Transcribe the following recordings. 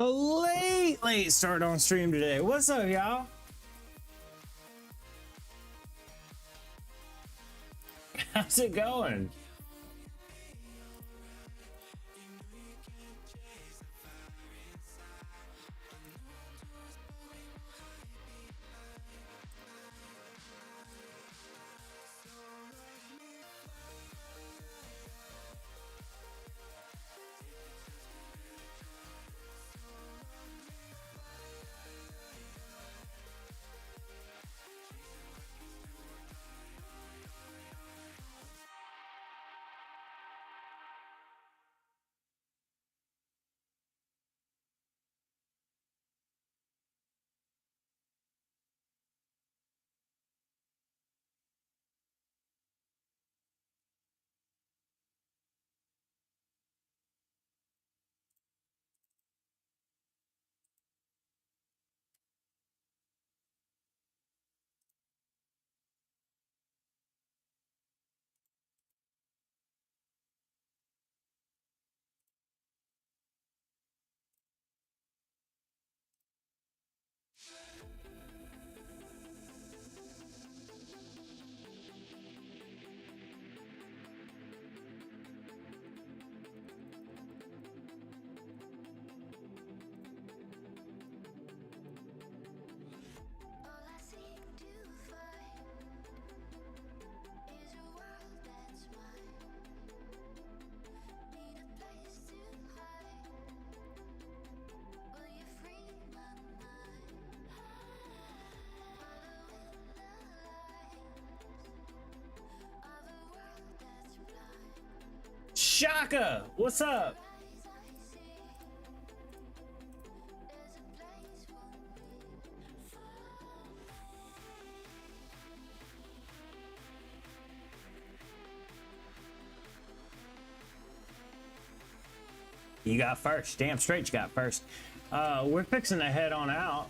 A late start on stream today. What's up, y'all? How's it going? Shaka, what's up? You got first. Damn straight you got first. We're fixing to head on out.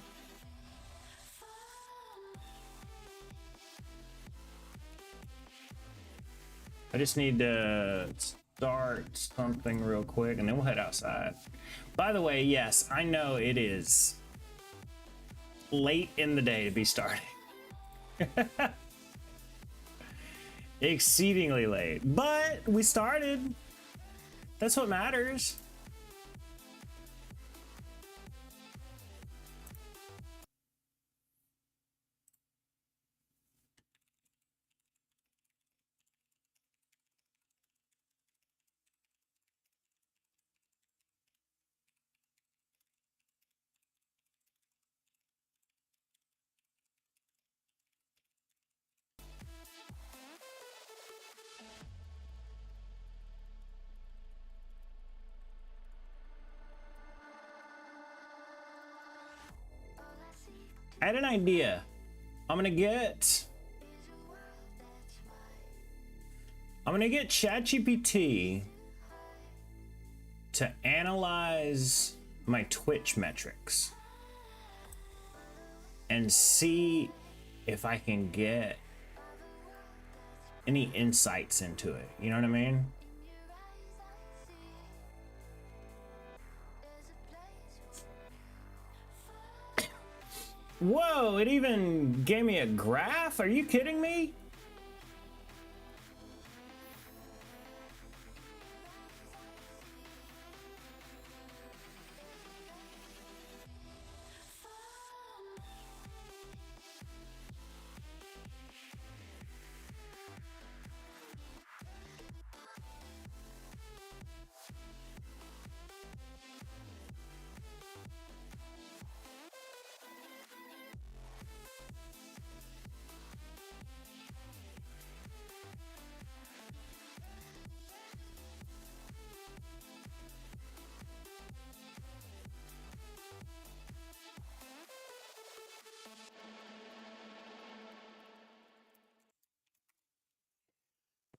I just need to start something real quick and then we'll head outside. By the way, yes, I know it is late in the day to be starting. Exceedingly late, but we started. That's what matters. I had an idea. I'm gonna get ChatGPT to analyze my Twitch metrics and see if I can get any insights into it. You know what I mean? Whoa, it even gave me a graph? Are you kidding me?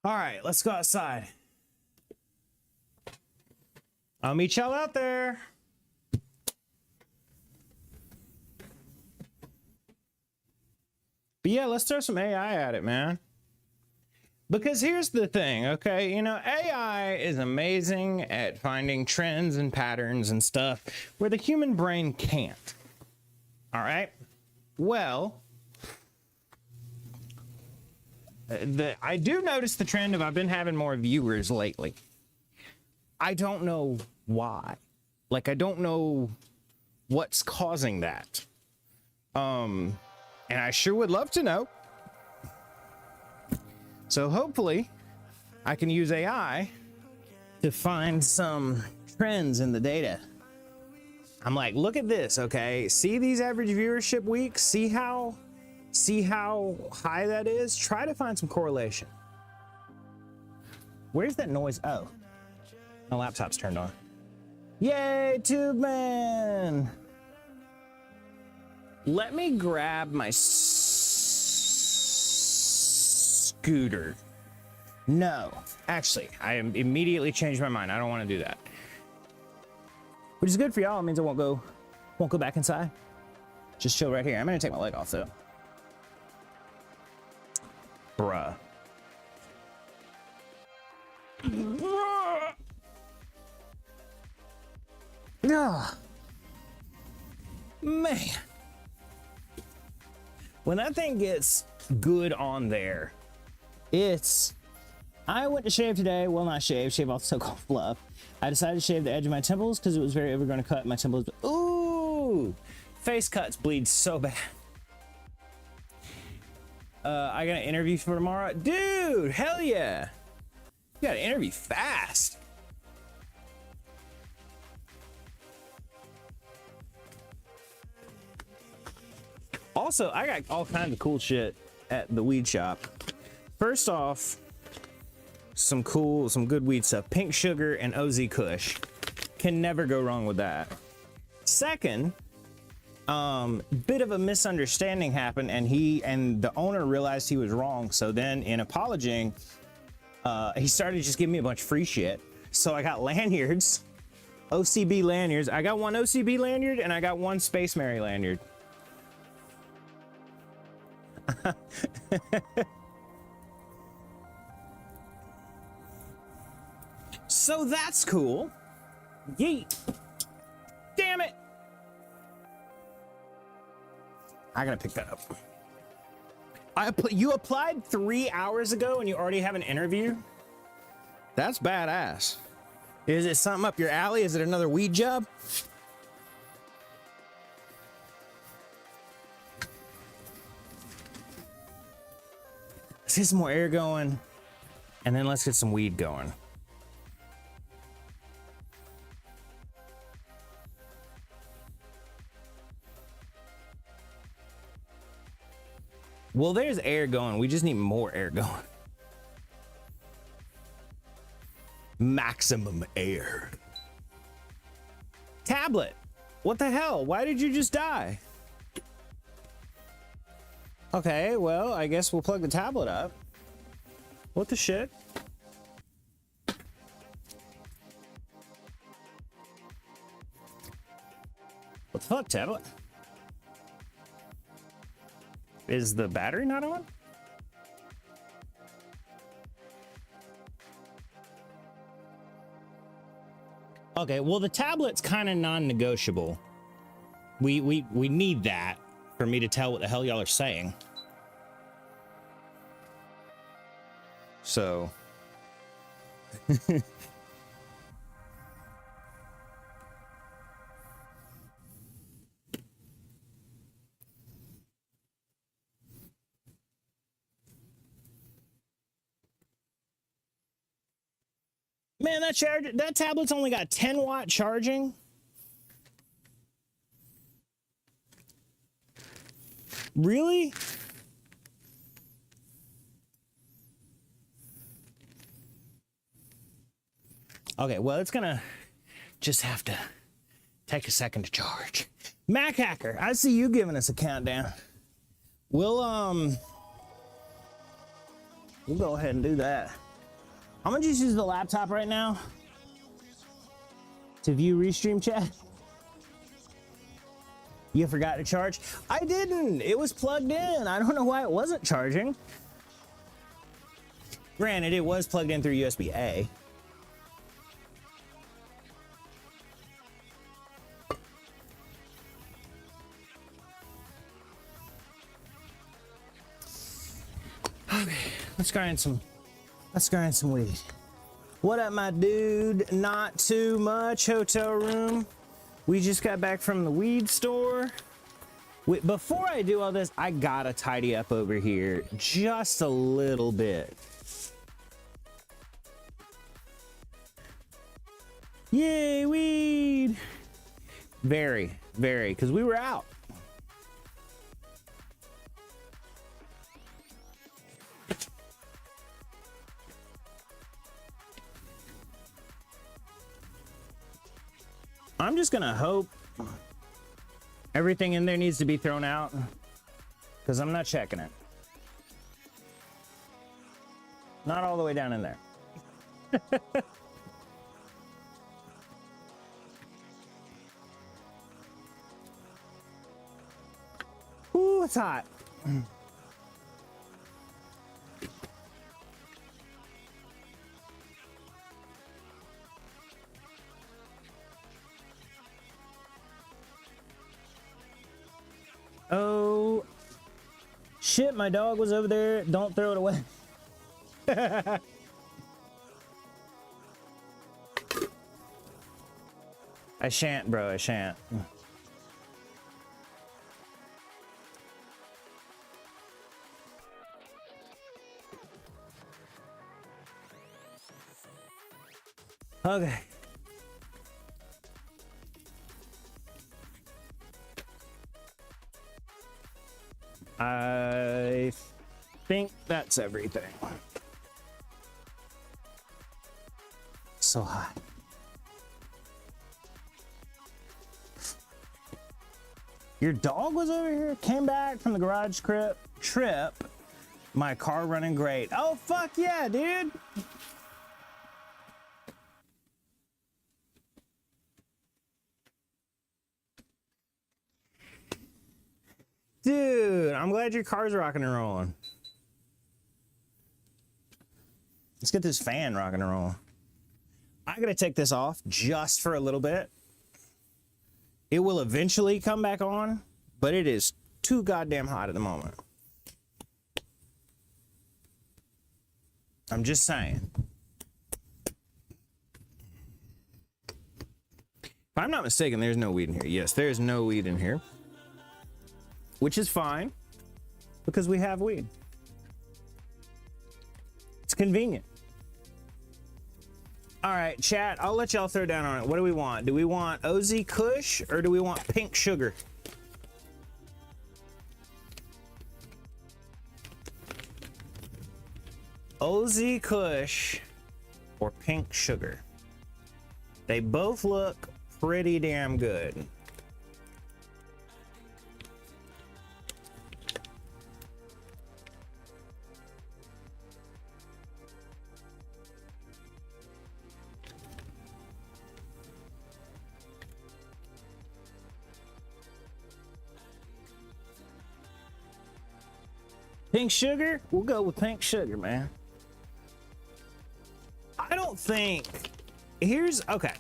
All right, let's go outside. I'll meet y'all out there. But yeah, let's throw some AI at it, man. Because here's the thing, okay? You know, AI is amazing at finding trends and patterns and stuff where the human brain can't. All right? Well, I do notice the trend of I've been having more viewers lately. I don't know why. Like, I don't know what's causing that. And I sure would love to know. So hopefully I can use AI to find some trends in the data. I'm like, look at this, okay? See these average viewership weeks? See how high that is? Try to find some correlation. Where's that noise? Oh, my laptop's turned on. Yay, Tube Man! Let me grab my scooter. No, actually, I immediately changed my mind. I don't want to do that. Which is good for y'all. It means I won't go back inside. Just chill right here. I'm gonna take my leg off though. Bruh. Ah, man. When that thing gets good on there, I went to shave today. Well, not shave off the so-called fluff. I decided to shave the edge of my temples because it was very ever going to cut my temples. Ooh, face cuts bleed so bad. I got an interview for tomorrow. Dude, hell yeah. You got an interview fast. Also, I got all kinds of cool shit at the weed shop. First off, some good weed stuff. Pink Sugar and OZ Kush. Can never go wrong with that. Second, bit of a misunderstanding happened and the owner realized he was wrong. So then in apologizing, he started just giving me a bunch of free shit. So I got lanyards, OCB lanyards. I got one OCB lanyard and I got one Space Mary lanyard. So that's cool. Yeet. Damn it. I gotta pick that up. You applied 3 hours ago and you already have an interview? That's badass. Is it something up your alley? Is it another weed job? Let's get some more air going, and then let's get some weed going. Well, there's air going. We just need more air going. Maximum air. Tablet. What the hell? Why did you just die? Okay, well, I guess we'll plug the tablet up. What the shit? What the fuck, tablet? Is the battery not on? Okay, well, the tablet's kind of non-negotiable. We need that for me to tell what the hell y'all are saying. So. Man, that tablet's only got 10-watt charging. Really? Okay, well, it's gonna just have to take a second to charge. Mac Hacker, I see you giving us a countdown. We'll go ahead and do that. I'm gonna just use the laptop right now to view Restream chat. You forgot to charge? I didn't. It was plugged in. I don't know why it wasn't charging. Granted, it was plugged in through USB-A. Okay, let's grind some weed. What up, my dude? Not too much. Hotel room. We just got back from the weed store. Before I do all this, I gotta tidy up over here just a little bit. Yay, weed! Very, because we were out. I'm just gonna hope everything in there needs to be thrown out, because I'm not checking it. Not all the way down in there. Ooh, it's hot. Oh, shit, my dog was over there. Don't throw it away. I shan't, bro, I shan't. Okay. I think that's everything. So hot. Your dog was over here? Came back from the garage trip. My car running great. Oh, fuck yeah, dude. Dude, I'm glad your car's rocking and rolling. Let's get this fan rocking and rolling. I gotta take this off just for a little bit. It will eventually come back on, but it is too goddamn hot at the moment. I'm just saying. If I'm not mistaken, there's no weed in here. Yes, there's no weed in here. Which is fine, because we have weed. It's convenient. All right, chat, I'll let y'all throw down on it. What do we want? Do we want OZ Kush or do we want pink sugar? OZ Kush or pink sugar? They both look pretty damn good. Pink sugar? We'll go with pink sugar, man. I don't think... Okay.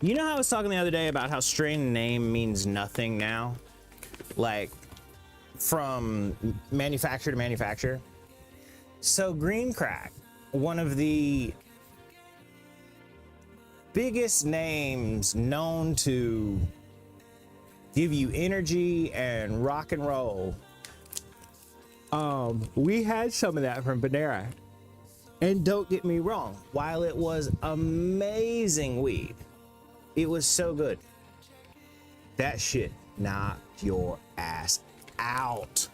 You know how I was talking the other day about how strain name means nothing now? Like, from manufacturer to manufacturer? So Green Crack, one of the biggest names known to give you energy and rock and roll. We had some of that from Panera. And don't get me wrong, while it was amazing weed, it was so good. That shit knocked your ass out.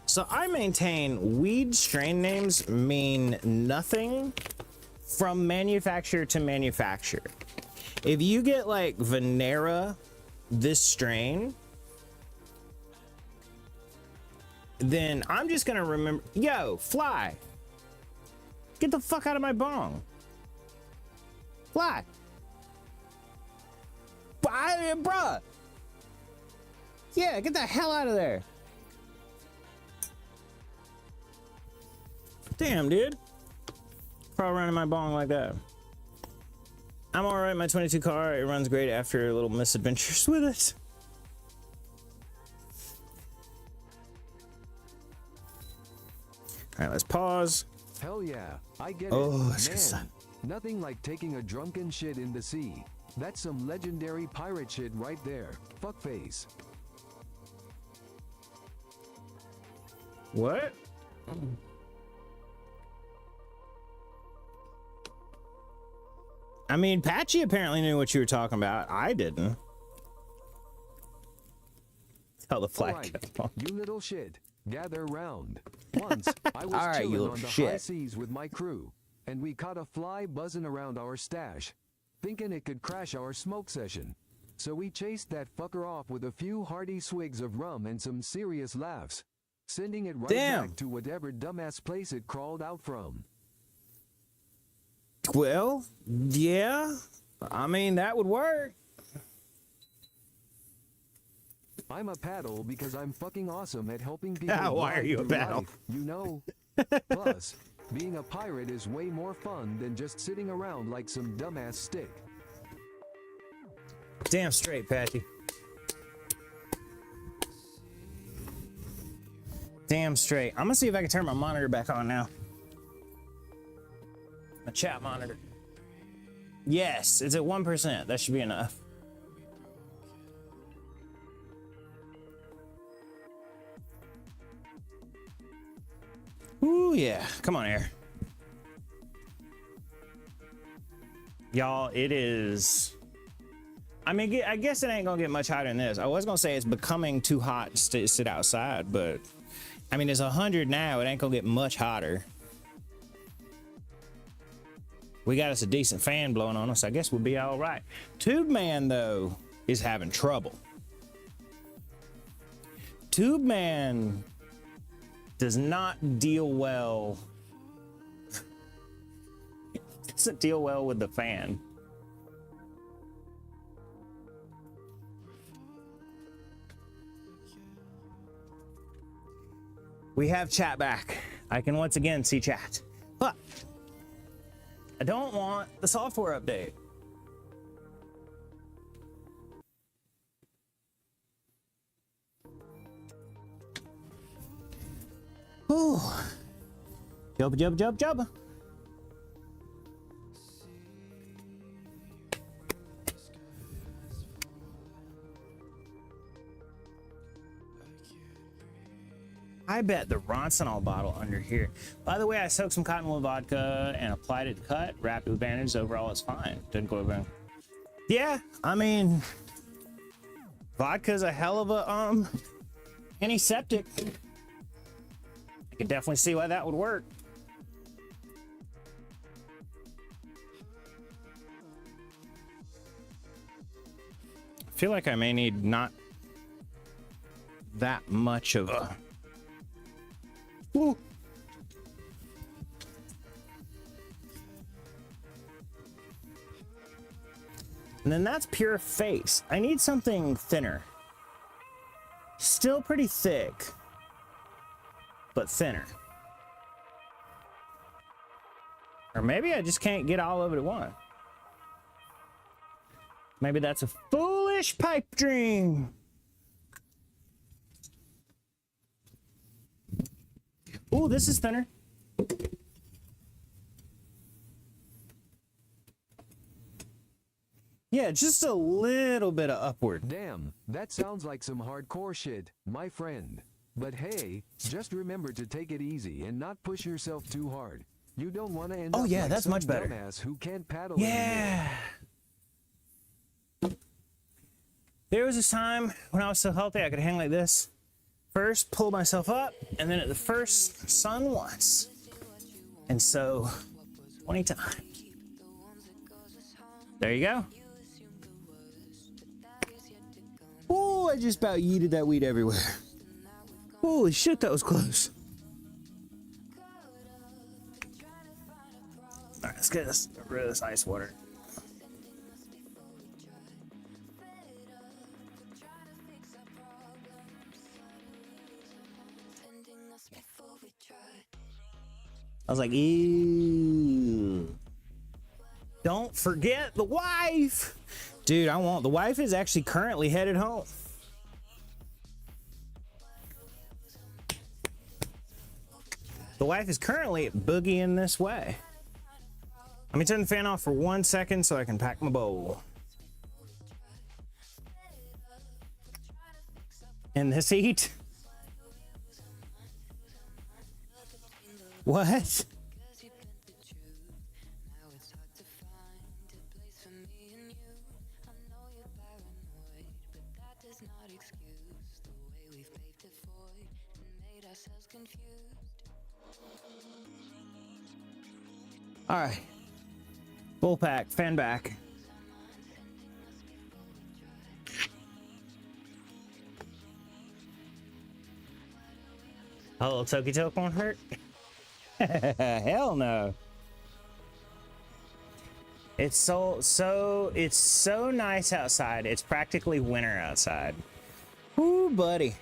So I maintain weed strain names mean nothing from manufacturer to manufacturer. If you get like Venera, this strain, then I'm just gonna remember, yo, Fly, get the fuck out of my bong. Fly. Bruh. Yeah, get the hell out of there. Damn, dude. Crawl around in my bong like that. I'm alright, my 22 car, it runs great after little misadventures with it. Alright, let's pause. Hell yeah, I get Oh, it. that's good stuff. Nothing like taking a drunken shit in the sea. That's some legendary pirate shit right there. Fuckface. What? I mean, Patchy apparently knew what you were talking about. I didn't. Tell the flag. Alright, you little shit, gather round. Once, I was Alright, you chilling little on the high shit. seas with my crew, and we caught a fly buzzing around our stash, thinking it could crash our smoke session. So we chased that fucker off with a few hearty swigs of rum and some serious laughs, sending it right back to whatever dumbass place it crawled out from. Well, yeah. I mean, that would work. I'm a paddle because I'm fucking awesome at helping people. Why are you a through paddle? life, you know? Plus, being a pirate is way more fun than just sitting around like some dumbass stick. Damn straight, Patchy. Damn straight. I'm gonna see if I can turn my monitor back on now. My chat monitor. Yes, it's at 1%. That should be enough. Ooh, yeah. Come on, Air. Y'all, it is... I mean, I guess it ain't gonna get much hotter than this. I was gonna say it's becoming too hot to sit outside, but... I mean, it's 100 now. It ain't gonna get much hotter. We got us a decent fan blowing on us. I guess we'll be all right. Tube Man, though, is having trouble. Tube Man does not deal well. Doesn't deal well with the fan. We have chat back. I can once again see chat. But I don't want the software update. Ooh. Jub, jub, jub, jub. I bet the Ronsonol bottle under here. By the way, I soaked some cotton wool vodka and applied it to cut, wrapped it with bandage. Overall, it's fine. Didn't go over. Yeah, I mean, vodka's a hell of a antiseptic. I can definitely see why that would work. I feel like I may need not that much of a... Woo. And then that's pure face. I need something thinner. Still pretty thick, but thinner. Or maybe I just can't get all of it at once. Maybe that's a foolish pipe dream. Ooh, this is thinner. Yeah, just a little bit of upward. Damn, that sounds like some hardcore shit, my friend. But hey, just remember to take it easy and not push yourself too hard. You don't want to end up yeah, like that's some much better. dumbass who can't paddle Yeah. anymore. There was a time when I was so healthy I could hang like this. First, pull myself up, and then at the first sun once. And so, 20 times. There you go. Oh, I just about yeeted that weed everywhere. Holy shit, that was close. Alright, let's get rid of this ice water. I was like, ew. Don't forget the wife. Dude, the wife is actually currently headed home. The wife is currently boogieing this way. Let me turn the fan off for 1 second so I can pack my bowl. In this heat? What? All right. Full pack, fan back. A little Toki Toke won't hurt? Hell no. It's so nice outside. It's practically winter outside. Ooh, buddy.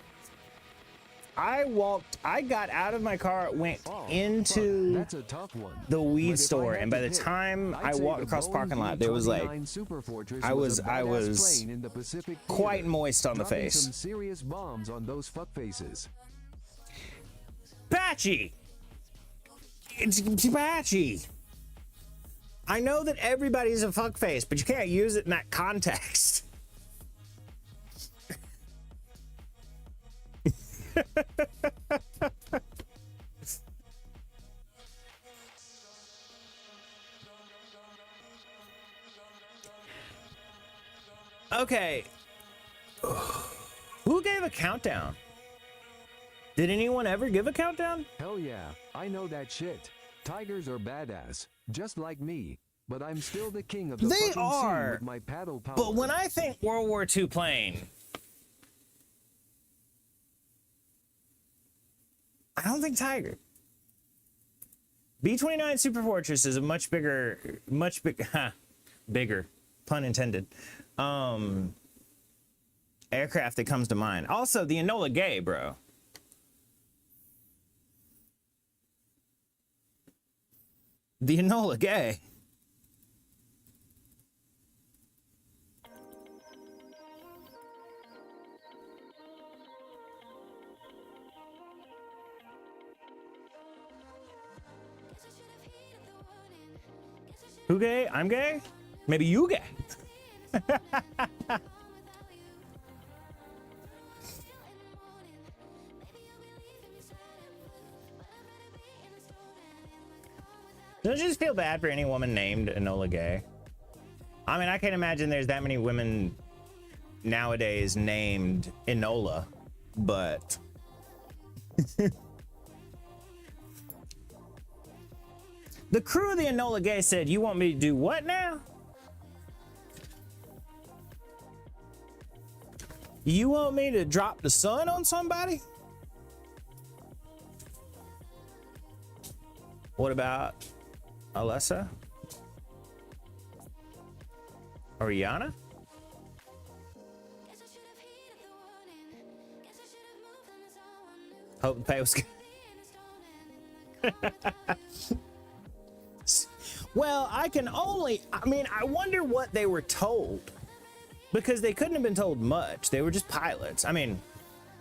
I got out of my car, went into that's a tough one. the weed But if I store, had and to by the pick, time I'd I say walked the across the parking Boeing lot, there was like, B-29 Super Fortress I was a badass plane in the Pacific Theater, quite moist on the dropping face. some serious bombs on those fuckfaces. Patchy! It's patchy! I know that everybody's a fuckface, but you can't use it in that context. Okay. Who gave a countdown? Did anyone ever give a countdown? Hell yeah, I know that shit. Tigers are badass, just like me. But I'm still the king of the They fucking sea are, with my paddle power. But when I think World War II plane, I don't think Tiger. B-29 Super Fortress is a much bigger, bigger, pun intended, aircraft that comes to mind. Also, the Enola Gay, bro. The Enola Gay. Who gay? I'm gay? Maybe you gay. Don't you just feel bad for any woman named Enola Gay? I mean, I can't imagine there's that many women nowadays named Enola, but the crew of the Enola Gay said, "You want me to do what now? You want me to drop the sun on somebody? What about Alessa? Or Rihanna? Hope the pay was good." Well, I wonder what they were told. Because they couldn't have been told much. They were just pilots. I mean,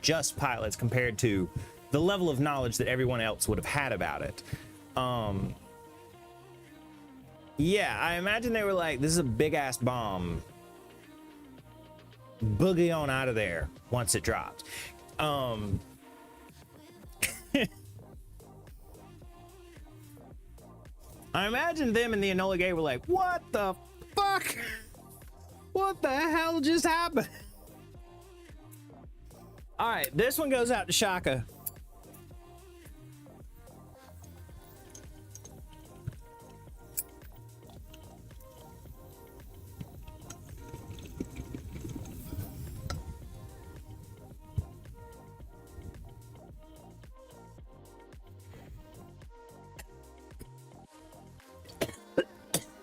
just pilots compared to the level of knowledge that everyone else would have had about it. Yeah, I imagine they were like, this is a big ass bomb. Boogie on out of there once it drops. I imagine them and the Enola Gay were like, what the fuck? What the hell just happened? All right, this one goes out to Shaka.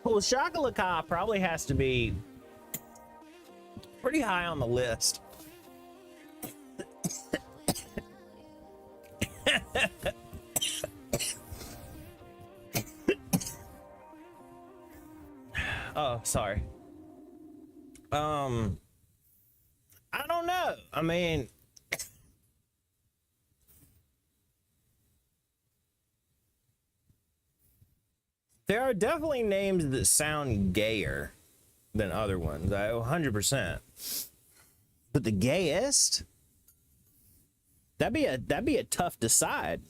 Well, Shaka Laka probably has to be pretty high on the list. Oh, sorry. I don't know. I mean, there are definitely names that sound gayer than other ones. 100%. But the gayest? That'd be a tough decide.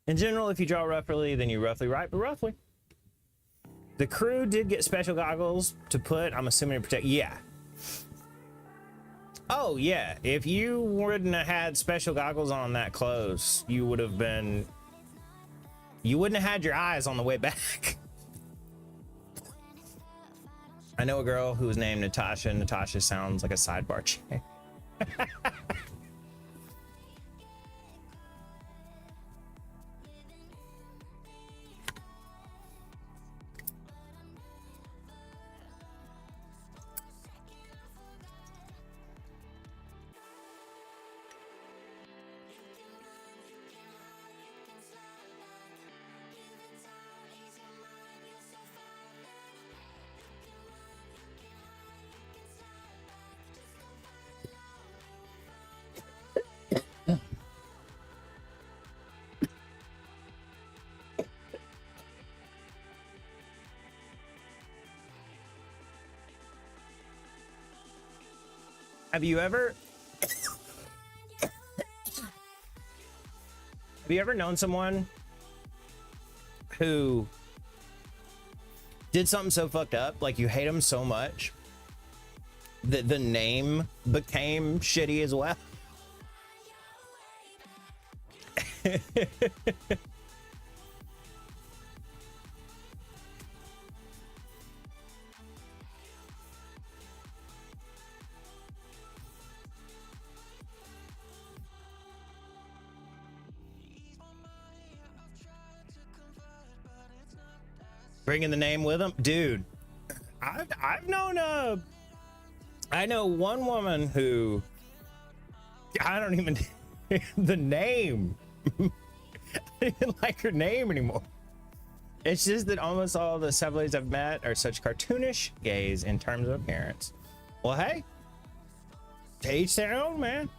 In general, if you draw roughly, then you roughly write, but roughly. The crew did get special goggles to put, I'm assuming, to protect. Yeah. Oh, yeah. If you wouldn't have had special goggles on that close, you would have been. You wouldn't have had your eyes on the way back. I know a girl who was named Natasha. Natasha sounds like a sidebar chick. Have you ever known someone who did something so fucked up, like you hate them so much that the name became shitty as well? Bringing the name with them, dude. I've known I know one woman who I don't even the name. I didn't like her name anymore. It's just that almost all the celebrities I've met are such cartoonish gays in terms of appearance. Well, hey, to each their own, man.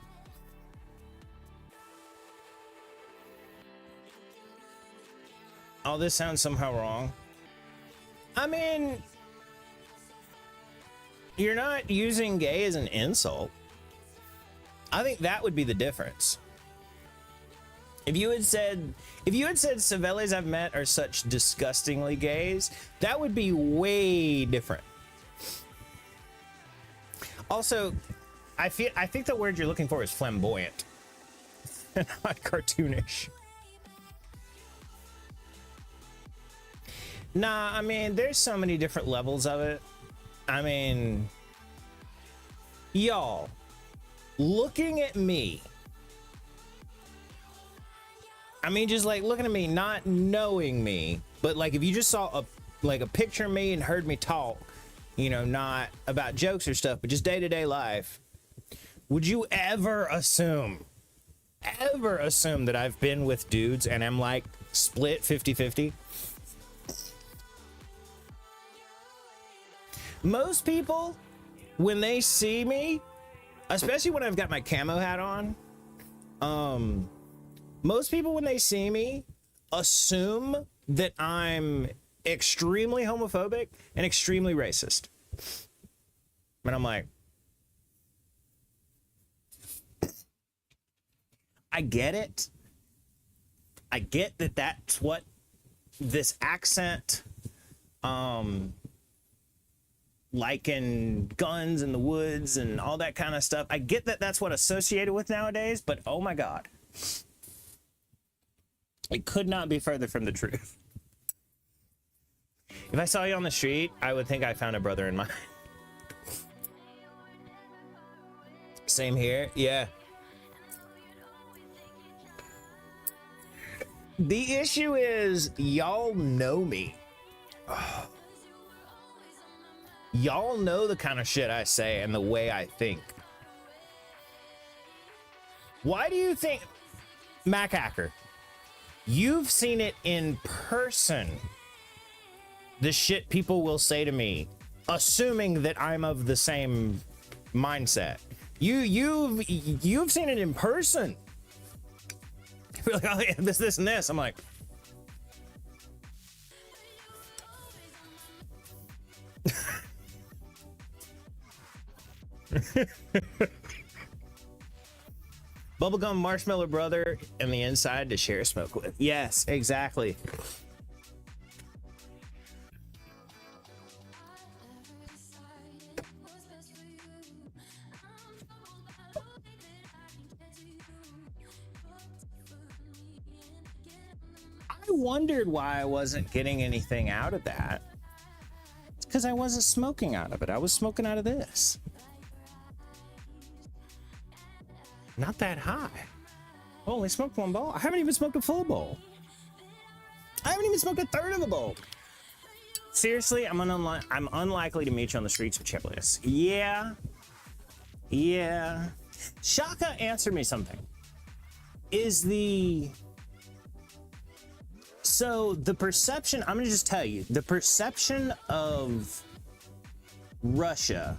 All this sounds somehow wrong. I mean, you're not using gay as an insult. I think that would be the difference. If you had said Savellis I've met are such disgustingly gays, that would be way different. Also, I think the word you're looking for is flamboyant, not cartoonish. Nah, I mean, there's so many different levels of it. I mean, y'all, looking at me. I mean, just like looking at me, not knowing me, but like if you just saw a picture of me and heard me talk, you know, not about jokes or stuff, but just day-to-day life, would you ever assume that I've been with dudes and I'm like split 50-50? Most people, when they see me, especially when I've got my camo hat on, most people when they see me assume that I'm extremely homophobic and extremely racist. And I'm like, I get it. I get that that's what this accent, like in guns in the woods and all that kind of stuff. I get that that's what associated with nowadays, but oh my God. It could not be further from the truth. If I saw you on the street, I would think I found a brother in mine. Same here, yeah. The issue is, y'all know me. Oh. Y'all know the kind of shit I say and the way I think. Why do you think... Mac Hacker, you've seen it in person. The shit people will say to me, assuming that I'm of the same mindset. You've seen it in person. You're like, oh yeah, this and this. I'm like, bubblegum marshmallow brother and the inside to share smoke with. Yes, exactly. I wondered why I wasn't getting anything out of that. It's because I wasn't smoking out of it. I was smoking out of this. Not that high. I only smoked one bowl. I haven't even smoked a full bowl. I haven't even smoked a third of a bowl. Seriously, I'm unlikely to meet you on the streets of Chipless. Yeah. Shaka, answer me something. So the perception, I'm gonna just tell you, the perception of Russia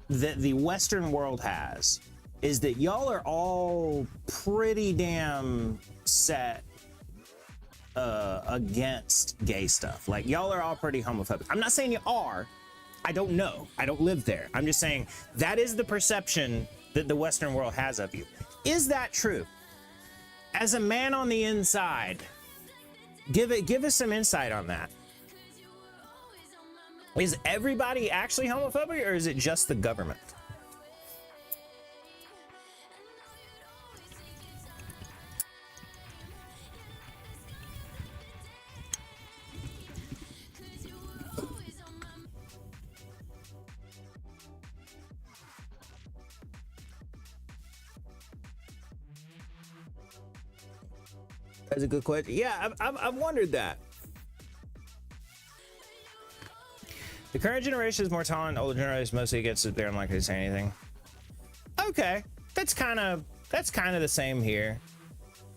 that the Western world has is that y'all are all pretty damn set against gay stuff. Like, y'all are all pretty homophobic. I'm not saying you are. I don't know. I don't live there. I'm just saying that is the perception that the Western world has of you. Is that true? As a man on the inside, give us some insight on that. Is everybody actually homophobic, or is it just the government? That's a good question. Yeah, I've wondered that. The current generation is more tolerant. Older generation mostly gets it. They're unlikely to say anything. Okay, that's kind of the same here.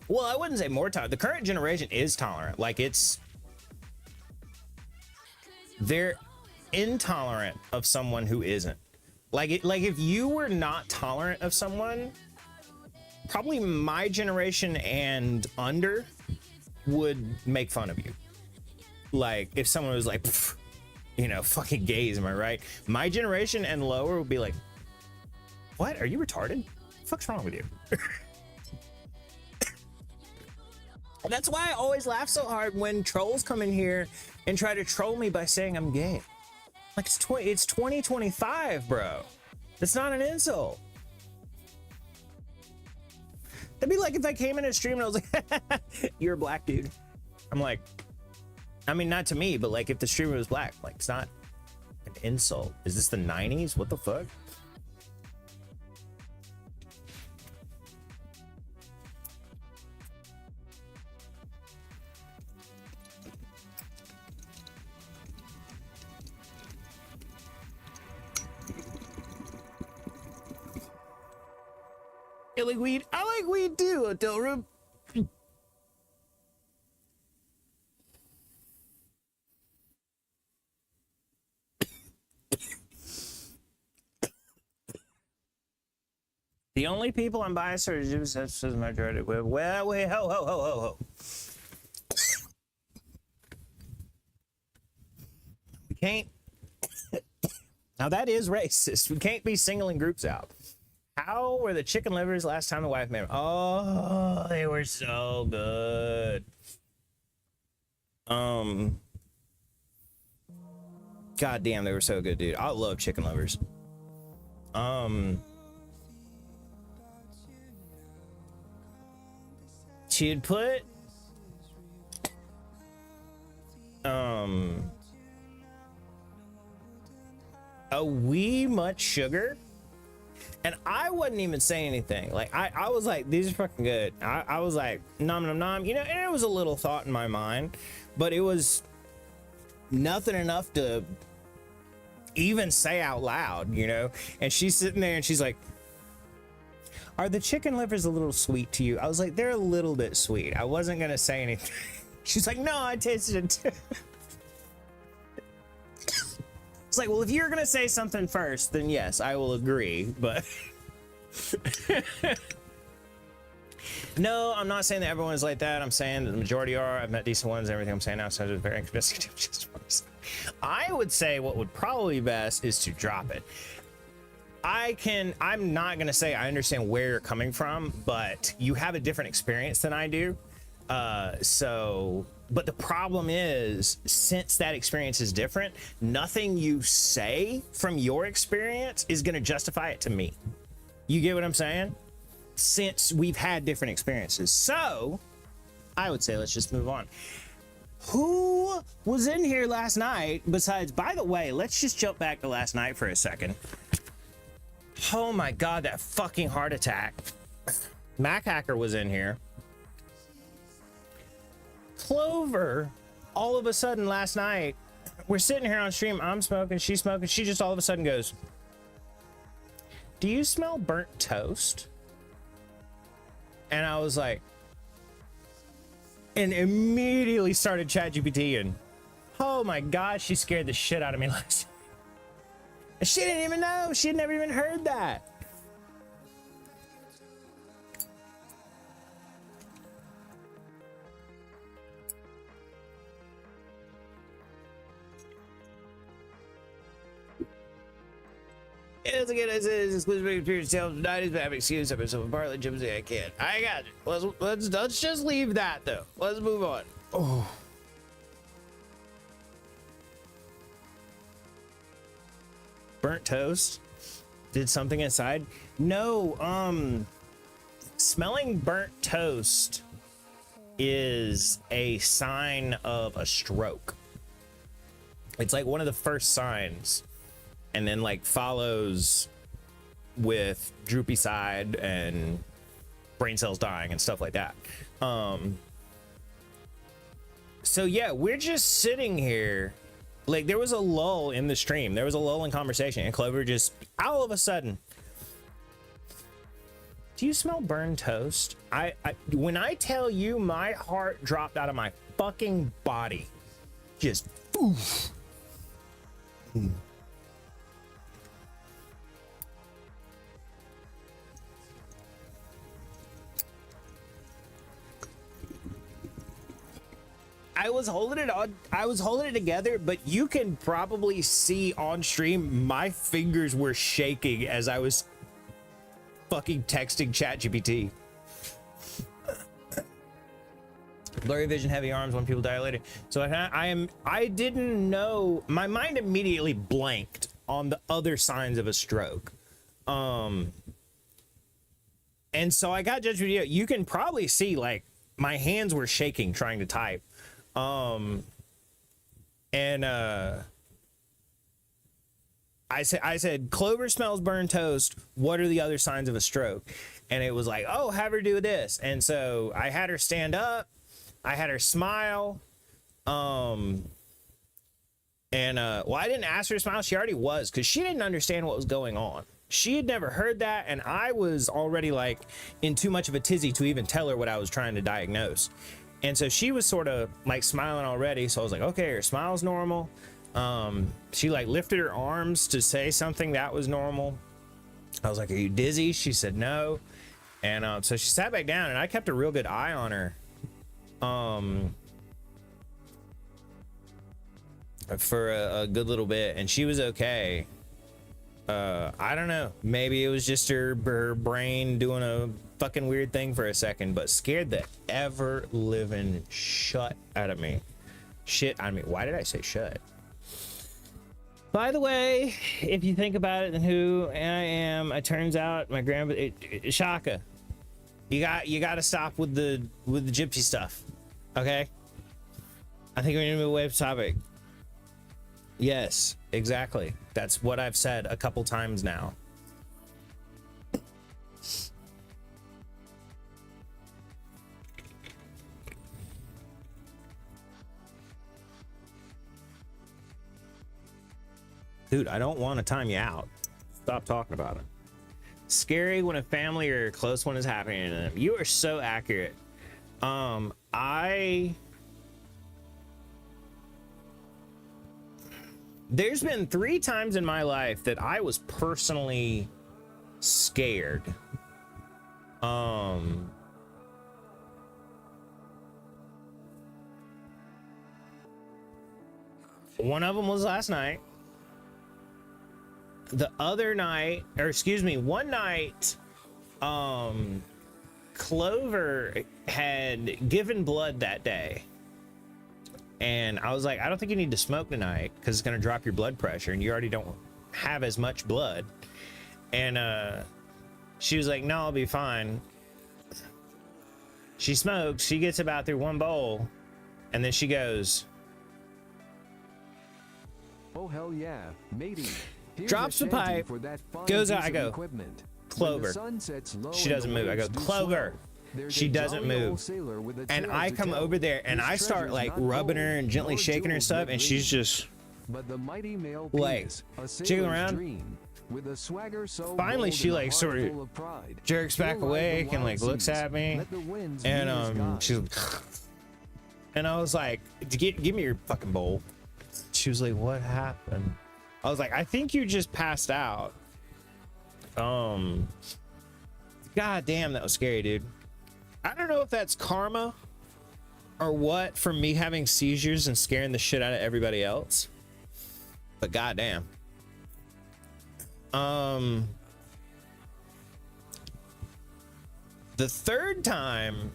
Well, I wouldn't say more tolerant. The current generation is tolerant. Like, they're intolerant of someone who isn't. Like if you were not tolerant of someone, probably my generation and under would make fun of you. Like, if someone was like, you know, fucking gays, am I right? My generation and lower would be like, what? Are you retarded? What the fuck's wrong with you? That's why I always laugh so hard when trolls come in here and try to troll me by saying I'm gay. Like, it's 2025, bro. That's not an insult. That'd be like if I came in a stream and I was like, you're a black dude. I'm like, I mean, not to me, but like if the streamer was black, like, it's not an insult. Is this the 90s? What the fuck? I like weed. I like weed too, Hotel Room. The only people I'm biased are Jews, that's the majority. Well, wait, ho. We can't. Now that is racist. We can't be singling groups out. How were the chicken livers last time the wife made them? Oh, they were so good. God damn, they were so good, dude. I love chicken livers. She'd put a wee much sugar, and I wasn't even saying anything. Like, I was like, these are fucking good. I was like, nom nom nom, you know, and it was a little thought in my mind, but it was nothing enough to even say out loud, you know. And she's sitting there and she's like, Are the chicken livers a little sweet to you? I was like, they're a little bit sweet. I wasn't gonna say anything. She's like, no, I tasted it too. It's like, well, if you're gonna say something first, then yes, I will agree, but no, I'm not saying that everyone's like that. I'm saying that the majority are. I've met decent ones. Everything I'm saying now sounds very investigative. Just I would say what would probably be best is to drop it. I'm not gonna say I understand where you're coming from, but you have a different experience than I do. But the problem is, since that experience is different, nothing you say from your experience is gonna justify it to me. You get what I'm saying? Since we've had different experiences. So I would say let's just move on. Who was in here last night besides, by the way, let's just jump back to last night for a second. Oh my God, that fucking heart attack. Mac Hacker was in here. Clover, all of a sudden last night, we're sitting here on stream, I'm smoking, she's smoking, she just all of a sudden goes, do you smell burnt toast? And I was like, and immediately started ChatGPT, and oh my God, she scared the shit out of me last night. She didn't even know. She had never even heard that. It's again, it's exclusive experience. Tonight is bad excuse of myself. Partly Jimsy, I can't. I got it. Let's just leave that though. Let's move on. Oh. Burnt toast did something inside. No, smelling burnt toast is a sign of a stroke. It's like one of the first signs, and then like follows with droopy side and brain cells dying and stuff like that. So yeah, we're just sitting here. Like, there was a lull in the stream. There was a lull in conversation, and Clover just, all of a sudden, do you smell burned toast? When I tell you, my heart dropped out of my fucking body. Just, oof. I was holding it on. I was holding it together, but you can probably see on stream my fingers were shaking as I was fucking texting ChatGPT. Blurry vision, heavy arms when people die later. So I didn't know. My mind immediately blanked on the other signs of a stroke. And so I got ChatGPT. You can probably see like my hands were shaking trying to type. I said, Clover smells burned toast. What are the other signs of a stroke? And it was like, oh, have her do this. And so I had her stand up. I had her smile. Well, I didn't ask her to smile. She already was, because she didn't understand what was going on. She had never heard that. And I was already like in too much of a tizzy to even tell her what I was trying to diagnose. And so she was sort of like smiling already. So I was like, okay, her smile's normal. She like lifted her arms to say something that was normal. I was like, are you dizzy? She said no. And so she sat back down, and I kept a real good eye on her. For a good little bit, and she was okay. I don't know. Maybe it was just her brain doing a fucking weird thing for a second, but scared the ever living shit out of me. Why did I say shut? By the way, if you think about it and who I am, it turns out my grandpa, Shaka, you got to stop with the gypsy stuff. Okay? I think we're gonna move away from topic. Yes, exactly. That's what I've said a couple times now. Dude, I don't want to time you out. Stop talking about it. Scary when a family or a close one is happening to them. You are so accurate. There's been 3 times in my life that I was personally scared. One of them was last night. The other night, or excuse me, one night, Clover had given blood that day. And I was like, I don't think you need to smoke tonight because it's going to drop your blood pressure and you already don't have as much blood. And she was like, no, I'll be fine. She smokes, she gets about through 1 bowl, and then she goes, oh hell yeah, matey. Here's drops the pipe, goes out. I go, equipment. Clover. She doesn't move. I go, Clover. She doesn't move. And I come over there and I start like rubbing her and gently shaking her and stuff, and she's just like jiggling around. With a swagger so finally she like sort of jerks back awake and like looks at me, and she's and I was like, give me your fucking bowl. She was like, what happened? I was like, I think you just passed out. God damn, that was scary, dude. I don't know if that's karma or what from me having seizures and scaring the shit out of everybody else, but goddamn. The third time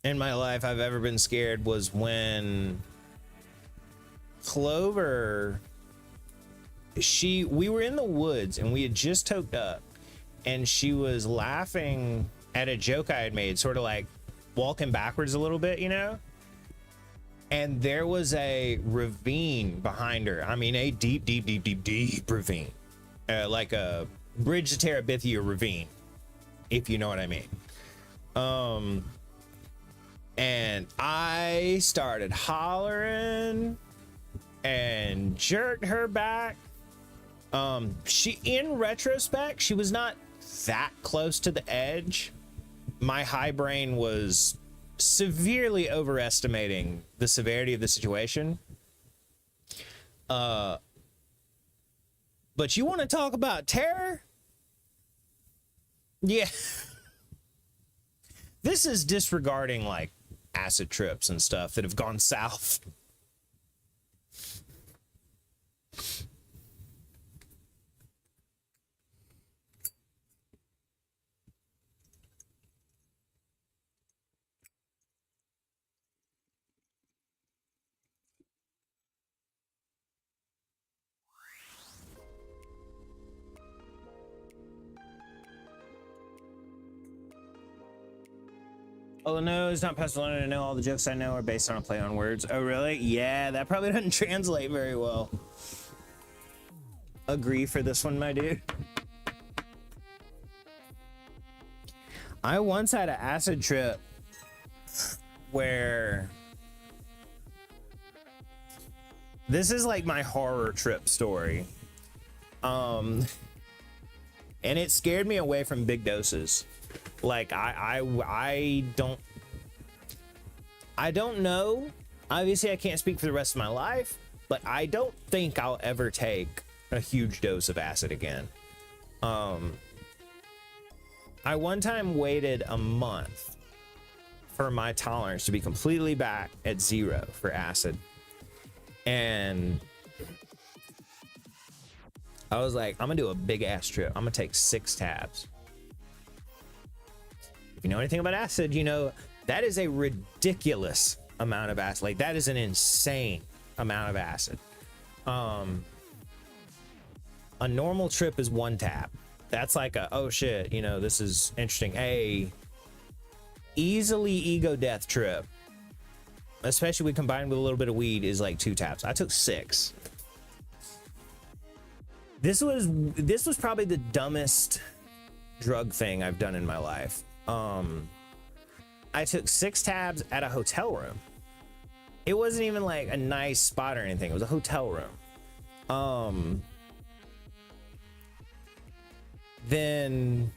in my life I've ever been scared was when Clover, we were in the woods and we had just toked up, and she was laughing at a joke I had made, sort of like walking backwards a little bit, you know? And there was a ravine behind her. I mean, a deep ravine. Like a Bridge to Terabithia ravine, if you know what I mean. And I started hollering and jerked her back. In retrospect, she was not that close to the edge. My high brain was severely overestimating the severity of the situation. But you want to talk about terror? Yeah. This is disregarding like acid trips and stuff that have gone south. Oh no, it's not past London to know all the jokes I know are based on a play on words. Oh really? Yeah, that probably doesn't translate very well. Agree for this one, my dude. I once had an acid trip where this is like my horror trip story. And it scared me away from big doses. Like I don't know. Obviously I can't speak for the rest of my life, but I don't think I'll ever take a huge dose of acid again. I one time waited a month for my tolerance to be completely back at 0 for acid. And I was like, I'm gonna do a big ass trip. I'm gonna take 6 tabs. If you know anything about acid, you know that is a ridiculous amount of acid. Like that is an insane amount of acid. A normal trip is 1 tab. That's like a, oh shit, you know, this is interesting. A easily ego death trip, especially when combined with a little bit of weed, is like 2 tabs. I took 6. This was probably the dumbest drug thing I've done in my life. I took 6 tabs at a hotel room. It wasn't even like a nice spot or anything. It was a hotel room. then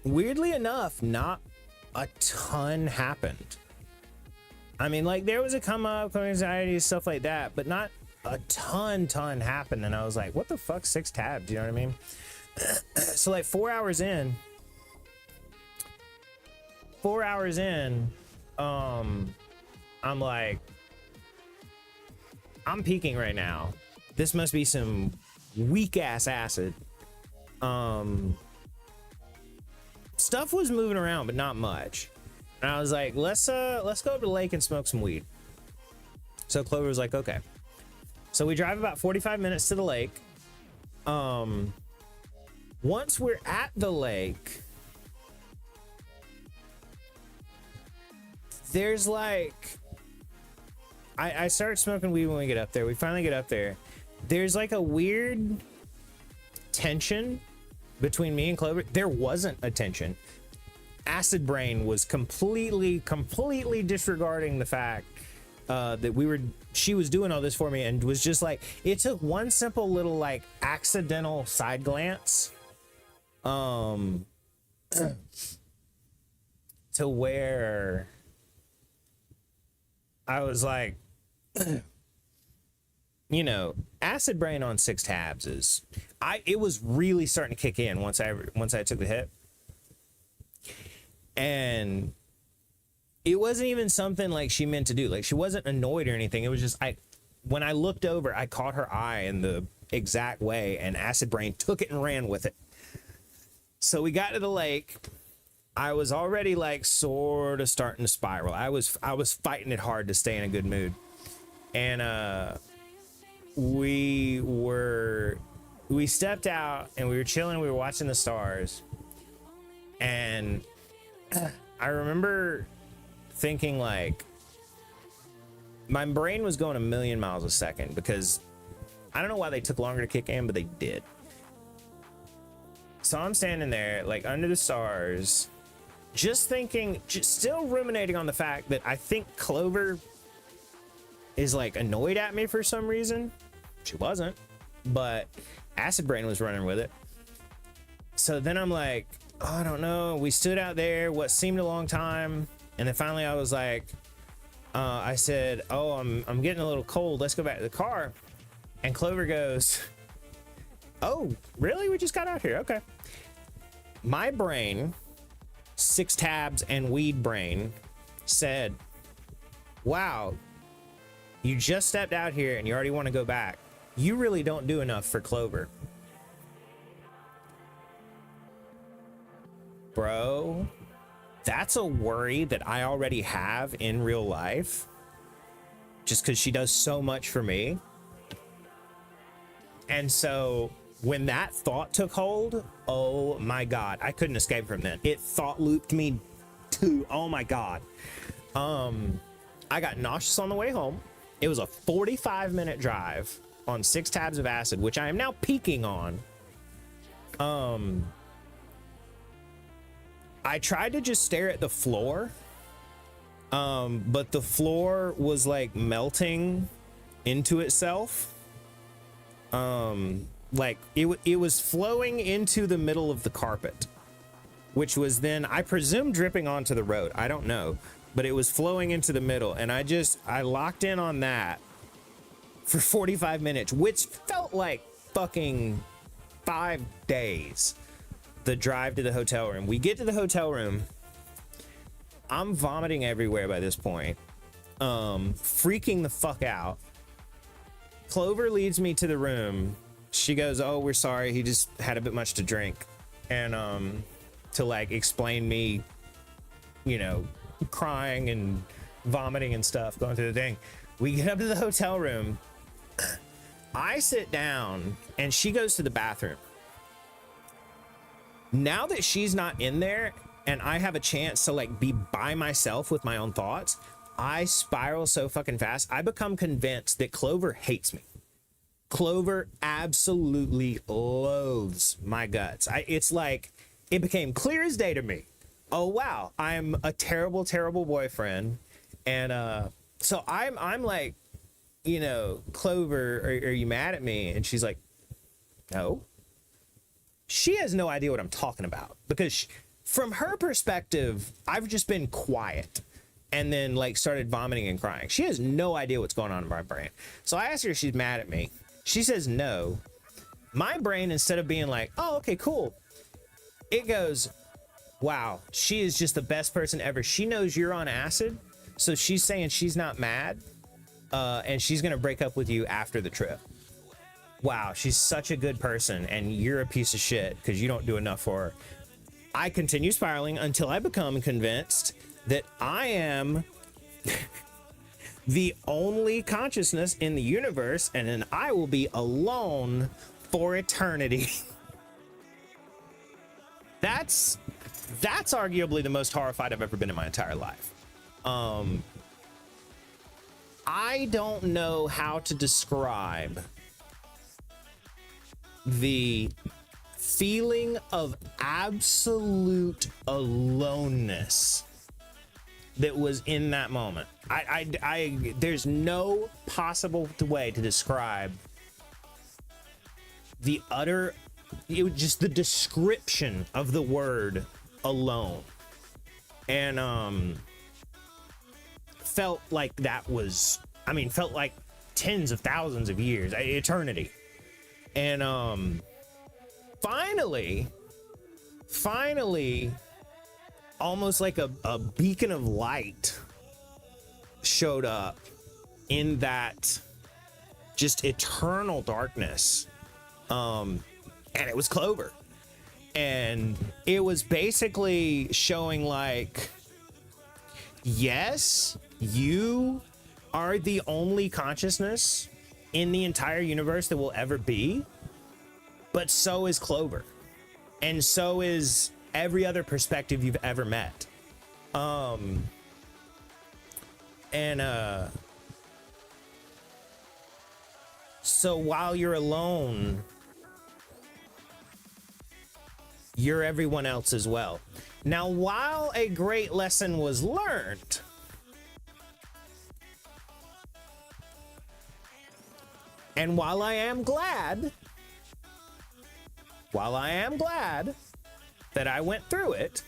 weirdly enough, not a ton happened. I mean, like, there was a come up, anxiety, stuff like that, but not a ton happened. And I was like, what the fuck, 6 tabs? You know what I mean? So like 4 hours in, I'm like, I'm peaking right now. This must be some weak ass acid. Stuff was moving around, but not much. And I was like, let's go to the lake and smoke some weed. So Clover was like, okay. So we drive about 45 minutes to the lake. Once we're at the lake, there's like, I started smoking weed when we get up there. We finally get up there. There's like a weird tension between me and Clover. There wasn't a tension. Acid Brain was completely disregarding the fact that she was doing all this for me, and was just like, it took one simple little like accidental side glance to where I was like, you know, Acid Brain on 6 tabs is, it was really starting to kick in once I took the hit. And it wasn't even something like she meant to do. Like, she wasn't annoyed or anything. It was just, when I looked over, I caught her eye in the exact way, and Acid Brain took it and ran with it. So we got to the lake. I was already like sort of starting to spiral. I was fighting it hard to stay in a good mood. And we stepped out and we were chilling, we were watching the stars. And I remember thinking, like, my brain was going a million miles a second, because I don't know why they took longer to kick in, but they did. So I'm standing there, like, under the stars, just thinking, still ruminating on the fact that I think Clover is, like, annoyed at me for some reason. She wasn't, but Acid Brain was running with it. So then I'm like, oh, I don't know. We stood out there what seemed a long time, and then finally I was like, I said, oh, I'm getting a little cold. Let's go back to the car. And Clover goes, oh, really? We just got out here. Okay. My brain, 6 tabs and weed brain, said, wow, you just stepped out here and you already want to go back. You really don't do enough for Clover. Bro, that's a worry that I already have in real life, just because she does so much for me. And so when that thought took hold, oh my God, I couldn't escape from that. It thought looped me to, oh my God. I got nauseous on the way home. It was a 45-minute drive on 6 tabs of acid, which I am now peaking on. I tried to just stare at the floor, but the floor was like melting into itself. Like it was flowing into the middle of the carpet, which was then, I presume, dripping onto the road. I don't know, but it was flowing into the middle, and I locked in on that for 45 minutes, which felt like fucking 5 days. The drive to the hotel room. We get to the hotel room. I'm vomiting everywhere by this point. Freaking the fuck out. Clover leads me to the room. She goes, oh, we're sorry. He just had a bit much to drink. And to like explain me, you know, crying and vomiting and stuff, going through the thing. We get up to the hotel room. I sit down and she goes to the bathroom. Now that she's not in there and I have a chance to like be by myself with my own thoughts, I spiral so fucking fast. I become convinced that Clover hates me. Clover absolutely loathes my guts. It's like, it became clear as day to me. Oh wow, I'm a terrible, terrible boyfriend. And so I'm like, you know, Clover, are you mad at me? And she's like, no. she has no idea what I'm talking about, because from her perspective, I've just been quiet and then like started vomiting and crying. She has no idea what's going on in my brain. So I asked her if she's mad at me. She says no. My brain, instead of being like, oh, okay, cool, it goes, wow, she is just the best person ever. She knows you're on acid, so she's saying she's not mad, and she's gonna break up with you after the trip. Wow, she's such a good person, and you're a piece of shit because you don't do enough for her. I continue spiraling until I become convinced that I am the only consciousness in the universe, and then I will be alone for eternity. That's arguably the most horrified I've ever been in my entire life. I don't know how to describe the feeling of absolute aloneness that was in that moment. There's no possible way to describe the utter, just the description of the word alone. And felt like that was, felt like tens of thousands of years, eternity. And finally, almost like a beacon of light showed up in that just eternal darkness. And it was Clover. And it was basically showing like, yes, you are the only consciousness in the entire universe that will ever be, but so is Clover. And so is every other perspective you've ever met. So while you're alone, you're everyone else as well. Now, while a great lesson was learned, and while I am glad that I went through it,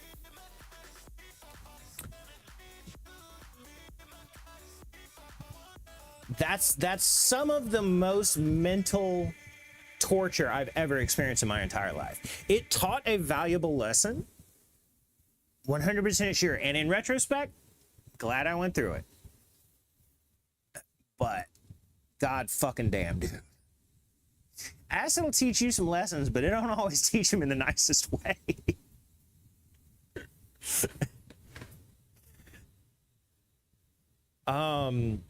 that's some of the most mental torture I've ever experienced in my entire life. It taught a valuable lesson, 100% sure. And in retrospect, glad I went through it. But God fucking damn, dude. Acid will teach you some lessons, but it don't always teach them in the nicest way.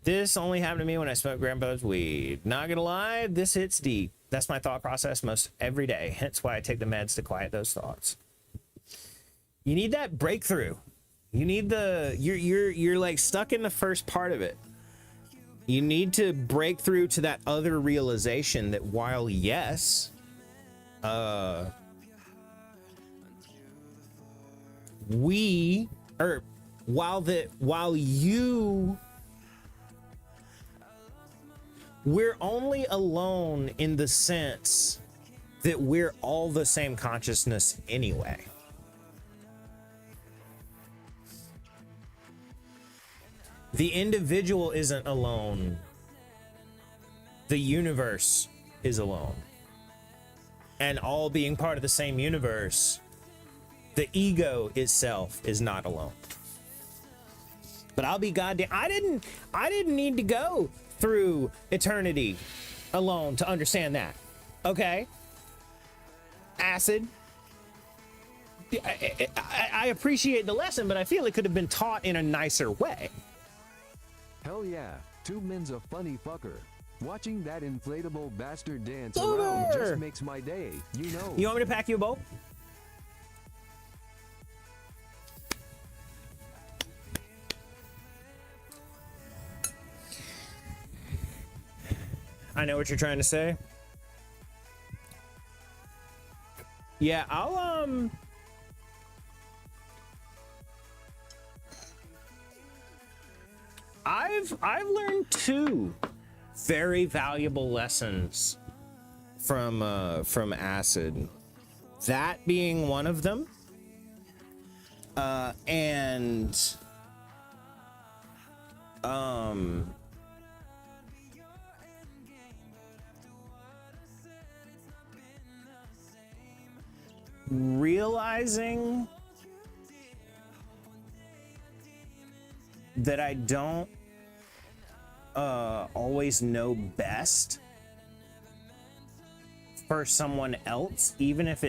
This only happened to me when I smoked grandpa's weed. Not gonna lie, this hits deep. That's my thought process most every day. Hence why I take the meds to quiet those thoughts. You need that breakthrough. You need you're like stuck in the first part of it. You need to break through to that other realization that while yes, we're only alone in the sense that we're all the same consciousness anyway. The individual isn't alone. The universe is alone. And all being part of the same universe, the ego itself is not alone. But I'll be goddamn, I didn't need to go through eternity alone to understand that. Okay? Acid. I appreciate the lesson, but I feel it could have been taught in a nicer way. Hell yeah, Two Men's a funny fucker. Watching that inflatable bastard dance Clover! around just makes my day, you know. You want me to pack you a bowl? I know what you're trying to say. Yeah, I've learned two very valuable lessons from acid. that being one of them. And realizing that I don't always know best for someone else, even if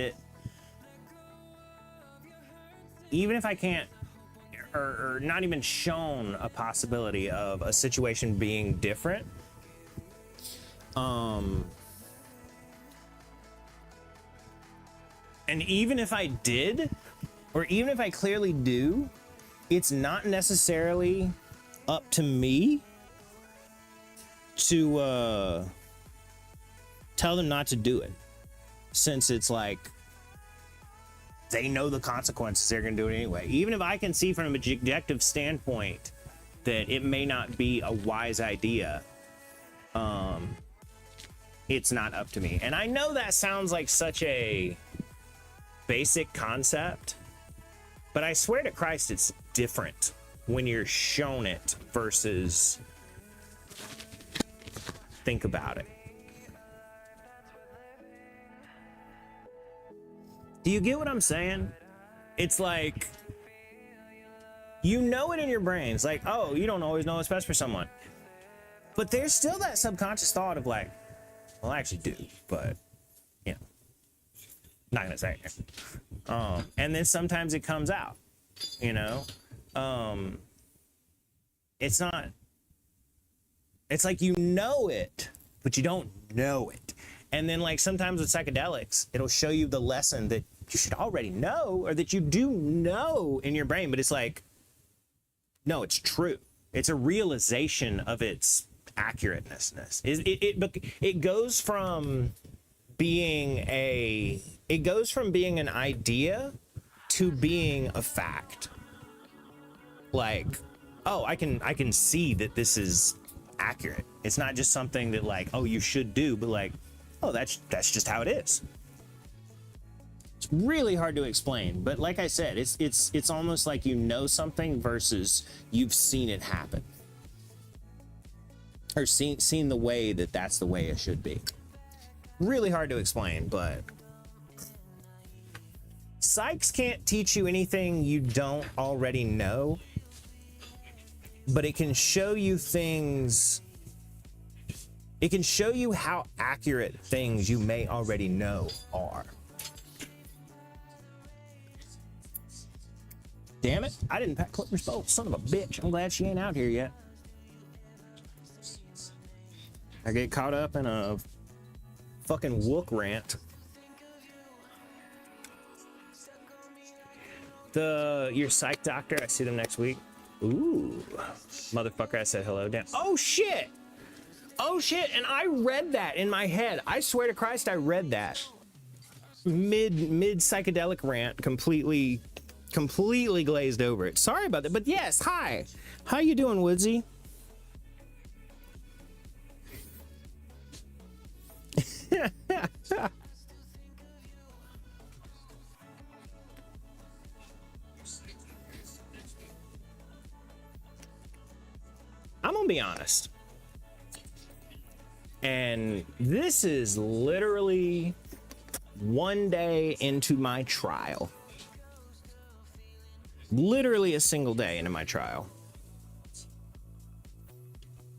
I can't, or not even shown a possibility of a situation being different. And even if I did, or even if I clearly do, it's not necessarily up to me to tell them not to do it, since it's like they know the consequences, they're gonna do it anyway. Even if I can see from an objective standpoint that it may not be a wise idea, it's not up to me. And I know that sounds like such a basic concept, but I swear to Christ, it's different when you're shown it versus think about it. Do you get what I'm saying? It's like, you know it in your brain. It's like, oh, you don't always know what's best for someone. But there's still that subconscious thought of like, well, I actually do, but, you know, not gonna say it. And then sometimes it comes out, you know? It's not, it's like you know it, but you don't know it. And then like sometimes with psychedelics, it'll show you the lesson that you should already know, or that you do know in your brain, but it's like, no, it's true. It's a realization of its accurateness. It goes from being an idea to being a fact. Like, oh, I can see that this is accurate. It's not just something that like, oh, you should do, but like, oh, that's just how it is. It's really hard to explain, but like I said, it's almost like you know something versus you've seen it happen, or seen the way that's the way it should be. Really hard to explain, but psychs can't teach you anything you don't already know, but it can show you things. It can show you how accurate things you may already know are. Damn it, I didn't pack Clipper's boat, son of a bitch. I'm glad she ain't out here yet. I get caught up in a fucking wook rant. Your psych doctor, I see them next week. Ooh, motherfucker, I said hello. Damn. Oh shit! Oh shit, and I read that in my head. I swear to Christ, I read that. Mid psychedelic rant, completely glazed over it. Sorry about that, but yes, hi. How you doing, Woodsy? I'm gonna be honest. And this is literally one day into my trial. Literally a single day into my trial.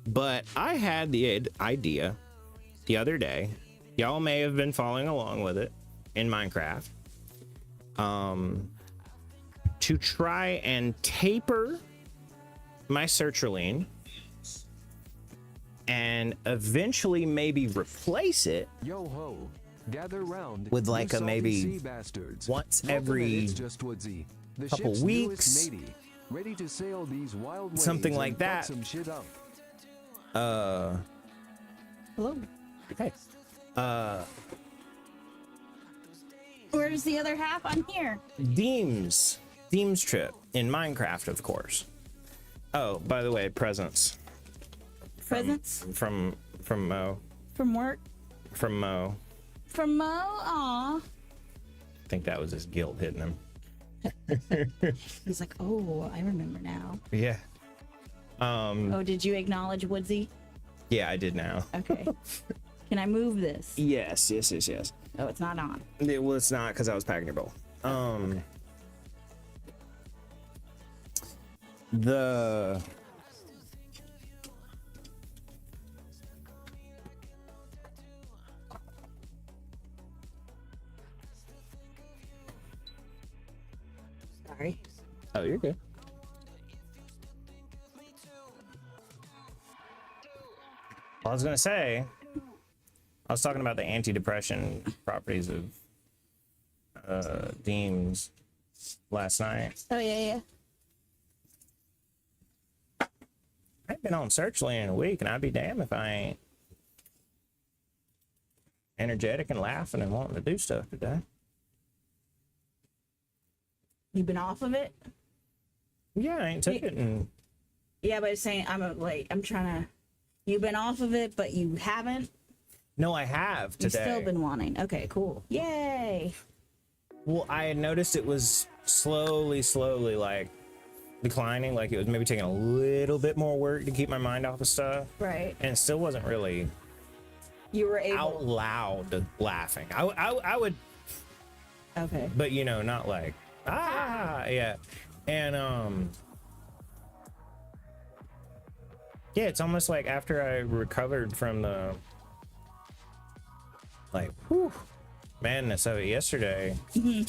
But I had the idea the other day. Y'all may have been following along with it in Minecraft. To try and taper my sertraline and eventually maybe replace it Yo ho, gather round with like you a maybe salty sea bastards. once Welcome every It's Just Woodsy, the couple ship's weeks, newest matey, ready to sail these wild waves something and like fuck that. some shit up. Hello. Hey. Where's the other half? I'm here. Deems trip in Minecraft, of course. Oh, by the way, presents Presents from Mo. from work. From Mo. From Mo. Aw. think that was his guilt hitting him. He's like, oh, I remember now. Yeah. Oh, did you acknowledge Woodsy? Yeah, I did now. Okay. Can I move this? Yes. Oh, it's not on. Well, it's not because I was packing your bowl. The Sorry. Oh, you're good. I was gonna say, I was talking about the antidepressant properties of Deems last night. Oh, yeah. I've been on Searchland in a week, and I'd be damned if I ain't energetic and laughing and wanting to do stuff today. You've been off of it? Yeah, I ain't took it, and Yeah, but it's saying I'm trying to. You've been off of it, but you haven't. no, I have today. You've still been wanting. Okay, cool. Yay! Well, I had noticed it was slowly like declining, like it was maybe taking a little bit more work to keep my mind off of stuff, Right. and it still wasn't really You were able. out loud laughing. I would, Okay. but you know, not like yeah, and yeah, it's almost like after I recovered from the like madness of it yesterday. I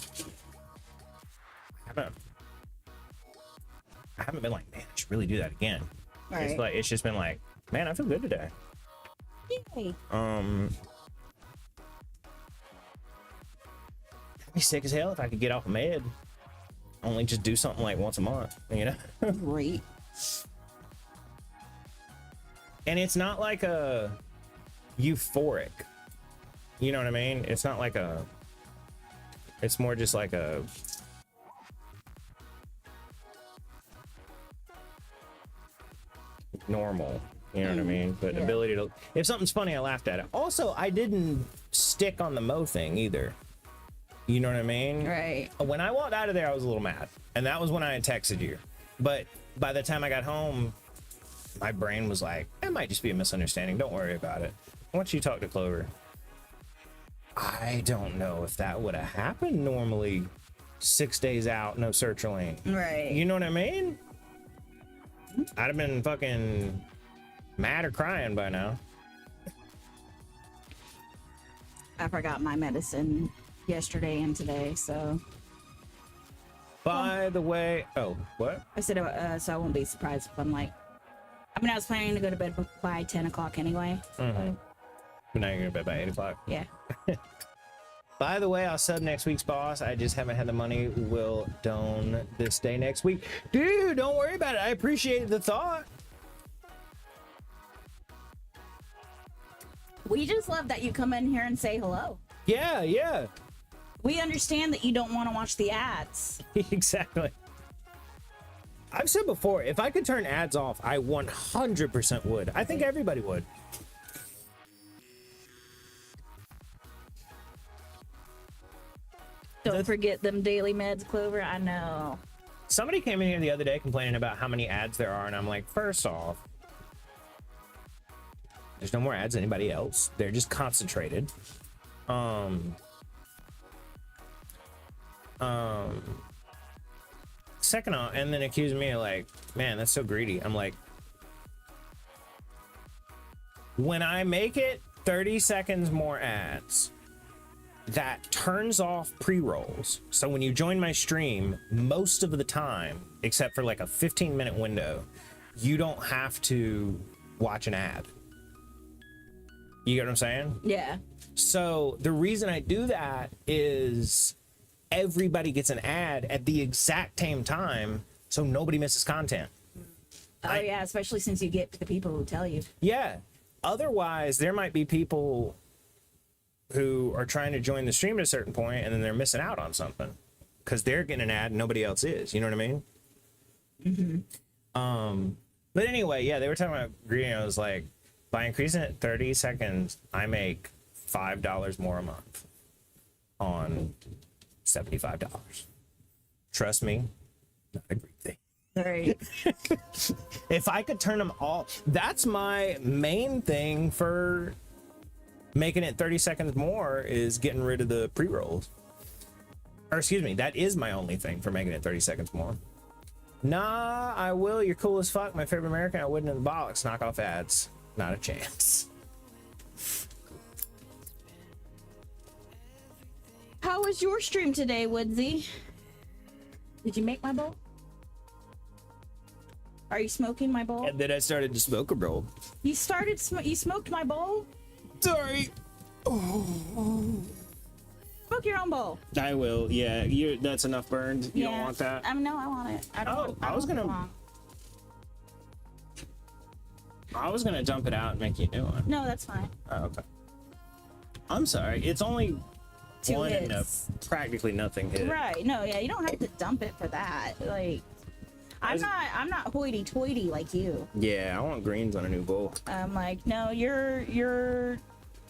haven't been like, man, I should really do that again. Right. It's like, it's just been like, man, I feel good today. Yay. I'd be sick as hell if I could get off a med. Only just do something like once a month, you know? Great. And it's not like a euphoric, you know what I mean? It's not like a, it's more just like a, normal, you know what I mean? But Yeah. ability to, if something's funny, I laughed at it. Also, I didn't stick on the Mo thing either. You know what I mean? Right. When I walked out of there, I was a little mad, and that was when I had texted you. But by the time I got home, my brain was like, it might just be a misunderstanding. Don't worry about it. Once you talk to Clover, I don't know if that would have happened normally. 6 days out, no sertraline. Right. You know what I mean? I'd have been fucking mad or crying by now. I forgot my medicine yesterday and today, so By the way, oh, what? I said so I won't be surprised if I'm like. I mean, I was planning to go to bed by 10 o'clock anyway. So, But now you're going to bed by 8 o'clock. yeah. By the way, I'll sub next week's boss. I just haven't had the money. Will don this day next week. Dude, don't worry about it. I appreciate the thought. We just love that you come in here and say hello. Yeah. We understand that you don't want to watch the ads. Exactly. I've said before, if I could turn ads off, I 100% would. I think everybody would. Don't forget them daily meds, Clover. I know. Somebody came in here the other day complaining about how many ads there are, and I'm like, first off, there's no more ads than anybody else. They're just concentrated. Second off, and then accuse me of like, man, that's so greedy. I'm like, when I make it 30 seconds more ads, that turns off pre-rolls. So when you join my stream, most of the time, except for like a 15-minute window, you don't have to watch an ad. You get what I'm saying? Yeah. So the reason I do that is everybody gets an ad at the exact same time, so nobody misses content. Oh, yeah, especially since you get to the people who tell you. Yeah. Otherwise, there might be people who are trying to join the stream at a certain point, and then they're missing out on something because they're getting an ad and nobody else is. You know what I mean? But anyway, yeah, they were talking about greedy. I was like, by increasing it 30 seconds, I make $5 more a month on $75. Trust me, not a great thing. Right. If I could turn them all, that's my main thing for making it 30 seconds more is getting rid of the pre-rolls. Or excuse me, that is my only thing for making it 30 seconds more. Nah, I will. You're cool as fuck. My favorite American. I wouldn't in the box. Knock off ads. Not a chance. How was your stream today, Woodsy? Did you make my bowl? Are you smoking my bowl? And then I started to smoke a roll. You started you smoked my bowl? Sorry. Smoke your own bowl. I will. Yeah, that's enough burned. You don't want that? No, I want it. I was gonna dump it out and make you a new one. No, that's fine. Oh, okay. I'm sorry. It's only 2 one and hits. practically nothing hit. Right. No, yeah, you don't have to dump it for that. Like, I'm not hoity-toity like you. Yeah, I want greens on a new bowl. I'm like, no, you're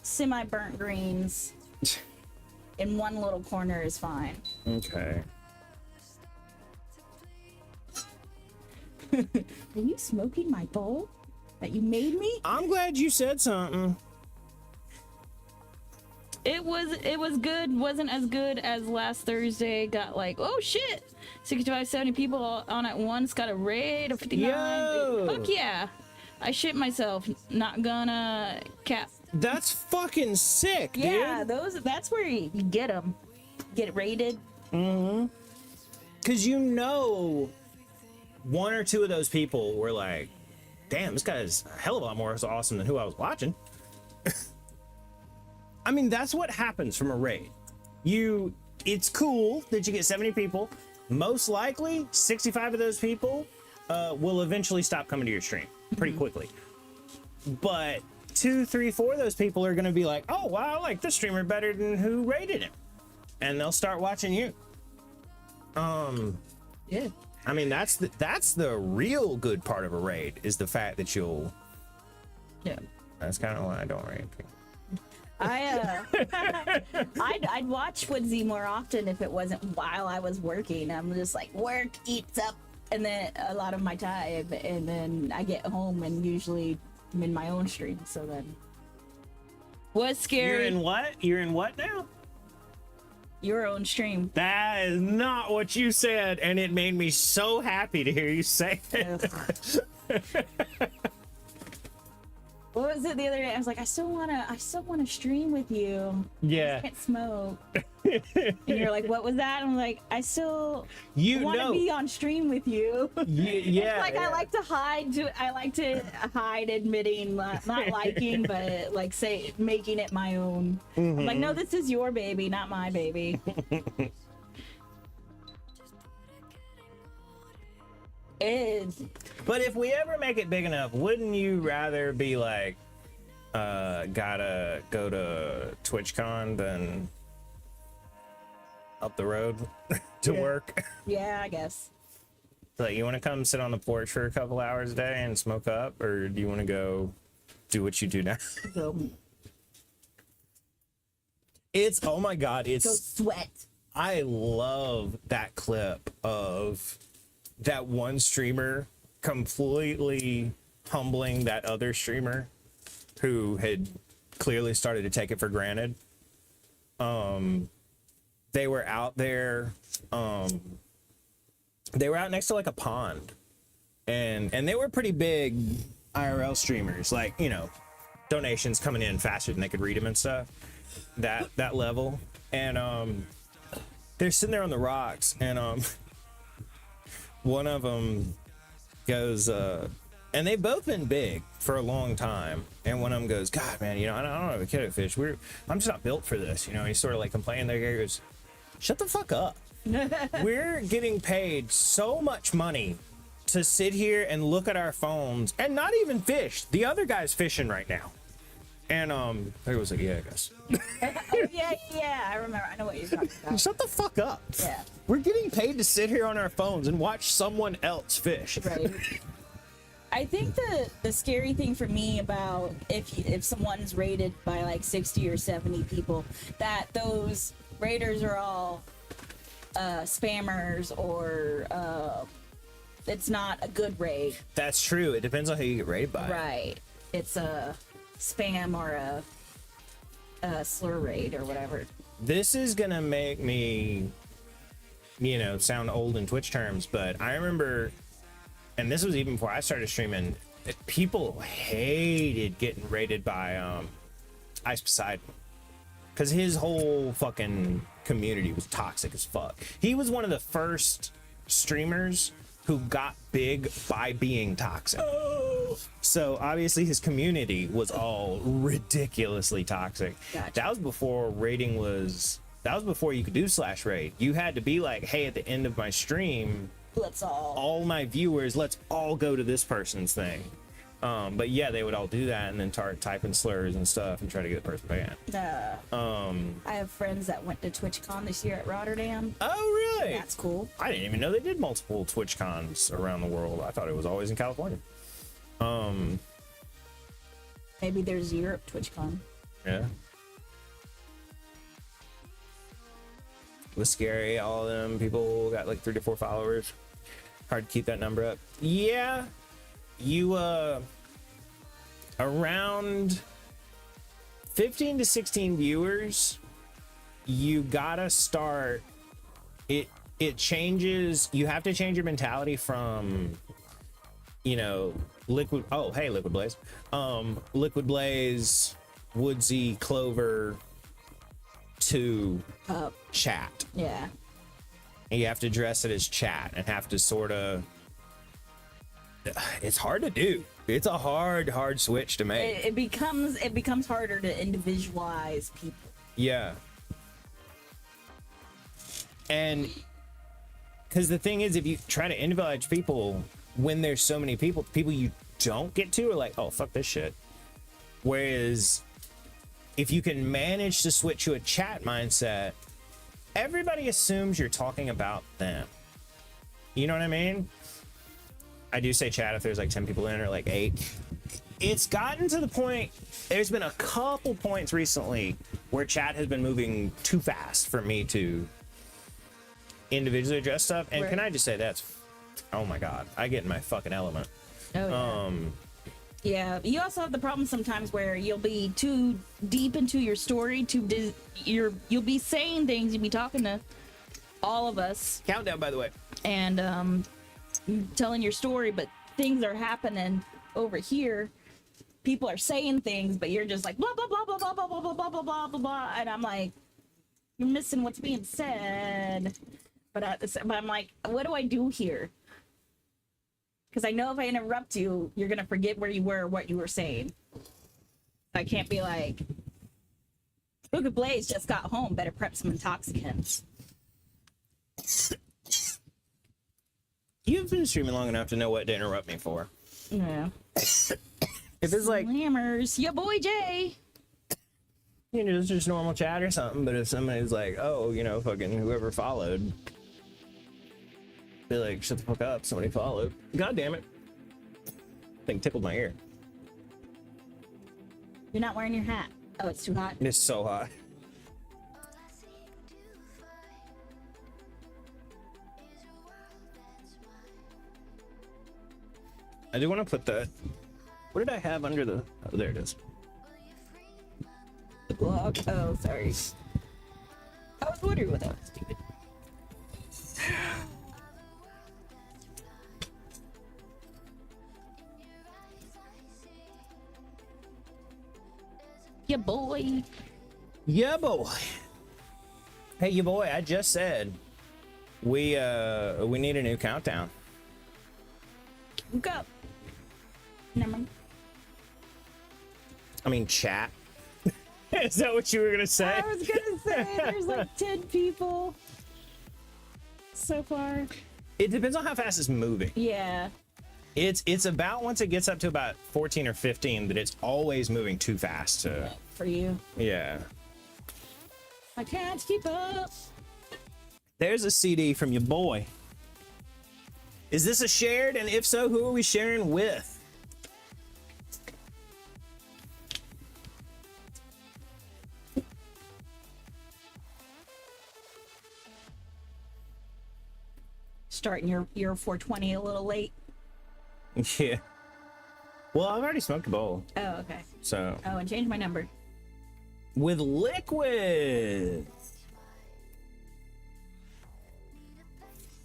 semi-burnt greens in one little corner is fine. Okay. Are you smoking my bowl that you made me? I'm glad you said something. It was good. Wasn't as good as last Thursday. Got like, oh shit, 65, 70 people all on at once. Got a raid of 59. Yo! Fuck yeah. I shit myself. Not gonna cap. That's fucking sick, dude. Yeah, that's where you get them. Get raided. Because one or two of those people were like, damn, this guy is a hell of a lot more awesome than who I was watching. I mean, that's what happens from a raid. It's cool that you get 70 people. Most likely, 65 of those people will eventually stop coming to your stream pretty quickly. But 2, 3, 4 of those people are going to be like, oh, wow, I like this streamer better than who raided him. And they'll start watching you. Yeah. I mean, that's the real good part of a raid is the fact that you'll. Yeah. That's kind of why I don't raid people. I'd watch Woodsy more often if it wasn't while I was working. I'm just like, work eats up and then a lot of my time, and then I get home and usually I'm in my own stream. So then was scary. You're in what now? Your own stream. That is not what you said, and it made me so happy to hear you say it. What was it the other day? I was like, I still wanna stream with you. Yeah. I can't smoke. And you're like, what was that? I'm like, I still want to be on stream with you. Yeah. It's like I like to hide admitting not liking, but like making it my own. I'm like, no, this is your baby, not my baby. But if we ever make it big enough, wouldn't you rather be like, gotta go to TwitchCon than up the road to work? Yeah, I guess. Like, you want to come sit on the porch for a couple hours a day and smoke up, or do you want to go do what you do now? Go Oh my God, go sweat. I love that clip of that one streamer completely humbling that other streamer who had clearly started to take it for granted. They were out there, they were out next to like a pond, and they were pretty big IRL streamers, like, you know, donations coming in faster than they could read them and stuff, that level. And they're sitting there on the rocks, and one of them goes, and they've both been big for a long time, and one of them goes, God, man, you know, I don't have a kid fish. I'm just not built for this, you know. He's sort of like complaining there. He goes, shut the fuck up. We're getting paid so much money to sit here and look at our phones and not even fish. The other guy's fishing right now. And there was like, yeah, I guess. Oh, yeah, I remember. I know what you're talking about. Shut the fuck up. Yeah. We're getting paid to sit here on our phones and watch someone else fish. Right. I think the scary thing for me about if someone's rated by like 60 or 70 people, that those raiders are all spammers or it's not a good raid. That's true. It depends on who you get raided by. Right. It's a spam or a slur raid or whatever. This is gonna make me, you know, sound old in Twitch terms, but I remember, and this was even before I started streaming, people hated getting raided by Ice Poseidon. Because his whole fucking community was toxic as fuck. He was one of the first streamers who got big by being toxic. So obviously his community was all ridiculously toxic. Gotcha. That was before raiding was, that was before you could do slash raid. You had to be like, hey, at the end of my stream, Let's all my viewers, let's all go to this person's thing. But yeah, they would all do that and then start typing slurs and stuff and try to get the person banned. I have friends that went to TwitchCon this year at Rotterdam. Oh, really? That's cool. I didn't even know they did multiple Twitch cons around the world. I thought it was always in California. Maybe there's Europe TwitchCon. Yeah. It was scary. All of them people got like 3 to 4 followers. Hard to keep that number up. Yeah. You, around 15 to 16 viewers, you gotta start, it changes, you have to change your mentality from, you know, Liquid, oh, hey, Liquid Blaze. Liquid Blaze, Woodsy, Clover, to chat. Yeah. And you have to address it as chat and have to sort of, it's hard to do. It's a hard switch to make. It becomes harder to individualize people. Yeah. And because the thing is, if you try to individualize people when there's so many people you don't get to are like, oh, fuck this shit. Whereas if you can manage to switch to a chat mindset, everybody assumes you're talking about them. You know what I mean? I do say chat if there's like 10 people in or like 8. It's gotten to the point, there's been a couple points recently where chat has been moving too fast for me to individually address stuff. And Right. Can I just say that's, oh my God, I get in my fucking element. Oh, yeah. Yeah, you also have the problem sometimes where you'll be too deep into your story, you'll be saying things, you'll be talking to all of us Countdown, by the way. and telling your story, but things are happening over here. People are saying things, but you're just like blah blah blah blah blah blah blah blah blah blah blah blah, and I'm like, you're missing what's being said. But I'm like, what do I do here? Because I know if I interrupt you, you're gonna forget where you were, what you were saying. I can't be like, Liquid Blaze just got home, better prep some intoxicants. You've been streaming long enough to know what to interrupt me for. Yeah. If it's like, Slammers, your boy Jay. you know, it's just normal chat or something, but if somebody's like, oh, you know, fucking whoever followed, be like, shut the fuck up, somebody followed. God damn it. Thing tickled my ear. You're not wearing your hat. Oh, it's too hot. It's so hot. I do want to put the, what did I have under the, oh, there it is. The blog. Oh, sorry. I was wondering what that was, stupid. Yeah, boy. Yeah, boy. Hey, you boy, I just said we need a new countdown. Look up. Never mind. I mean, chat. Is that what you were gonna say? I was gonna say there's like 10 people so far. It depends on how fast it's moving. Yeah. It's about, once it gets up to about 14 or 15, that it's always moving too fast to, For you. yeah. I can't keep up. There's a CD from your boy. Is this a shared? And if so, who are we sharing with? starting your 420 a little late. Yeah. Well, I've already smoked a bowl, Oh, okay. so Oh, and change my number. with liquid.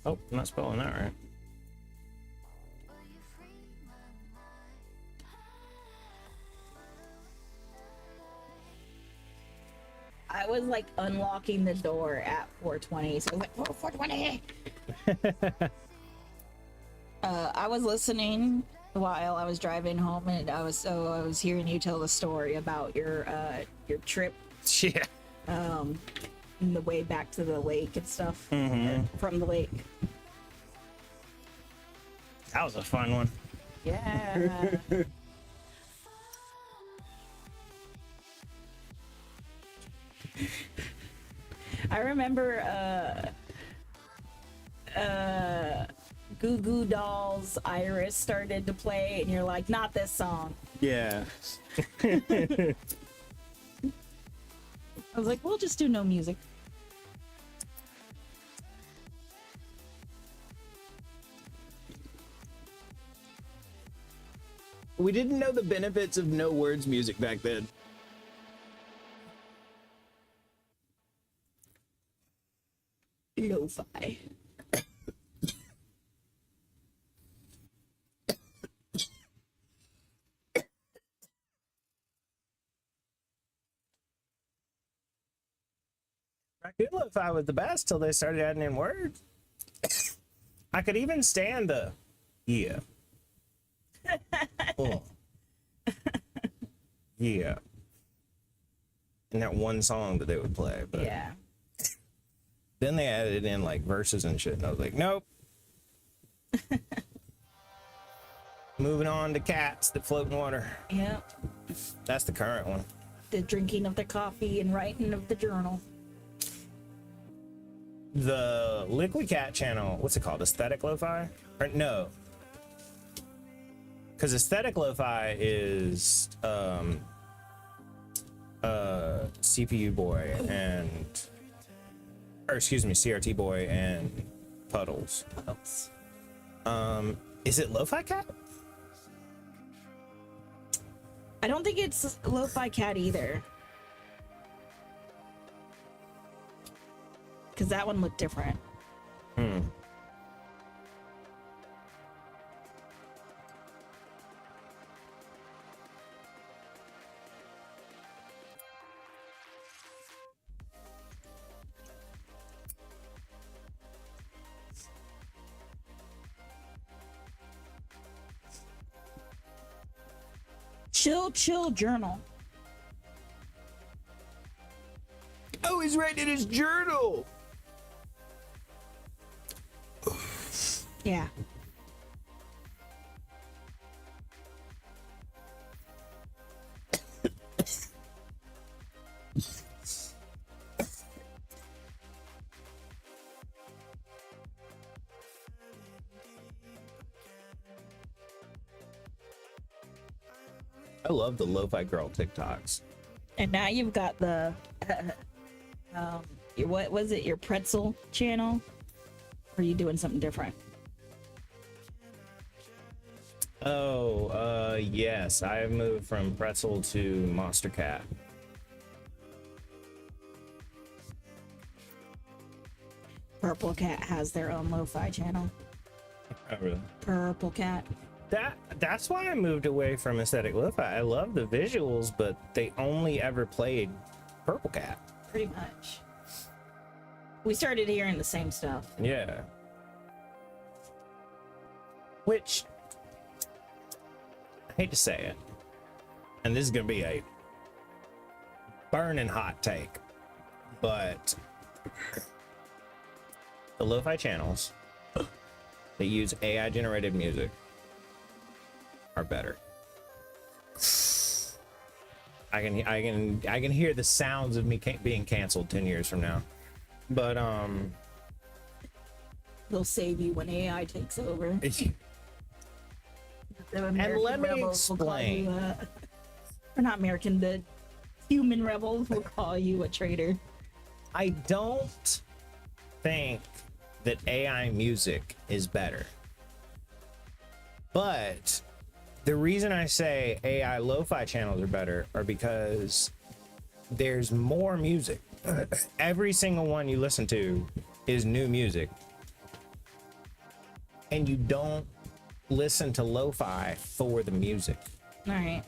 Oh, I'm not spelling that right. I was like unlocking the door at 420, so I went, oh, 420. I was listening while I was driving home, and I was hearing you tell the story about your trip Yeah. on the way back to the lake and stuff Mm-hmm. from the lake. That was a fun one. Yeah. I remember Goo Goo Dolls Iris started to play, and you're like, not this song. Yeah. I was like, we'll just do no music. We didn't know the benefits of no words music back then. Lo-fi. Raccoon Lo-Fi was the best till they started adding in words. I could even stand the yeah. Oh. Yeah. In that one song that they would play, but Yeah. then they added in like verses and shit, and I was like, nope. Moving on to cats that float in water. Yep. That's the current one. The drinking of the coffee and writing of the journal. The Liquid Cat channel, what's it called? Aesthetic Lo-Fi? Or no. Because Aesthetic Lo-Fi is CPU Boy and, or excuse me, CRT Boy and Puddles. Puddles. Is it Lo-Fi Cat? I don't think it's Lo-Fi Cat either. Because that one looked different. Chill journal. Oh, he's writing in his journal. Yeah. I love the Lo-Fi Girl TikToks. And now you've got the what was it, your pretzel channel? Or are you doing something different? Oh, yes. I have moved from Pretzel to Monster Cat. Purple Cat has their own lo-fi channel. Oh, really? Purple Cat. That's why I moved away from Aesthetic Lo-Fi. I love the visuals, but they only ever played Purple Cat. Pretty much. We started hearing the same stuff. Yeah. Which, I hate to say it, and this is gonna be a burning hot take, but the lo-fi channels that use AI generated music are better. I can hear the sounds of me being canceled 10 years from now. But They'll save you when AI takes over. And let me explain. Or not American, the human rebels will call you a traitor. I don't think that AI music is better. But the reason I say AI lo-fi channels are better are because there's more music. Every single one you listen to is new music. And you don't listen to lo-fi for the music. All right.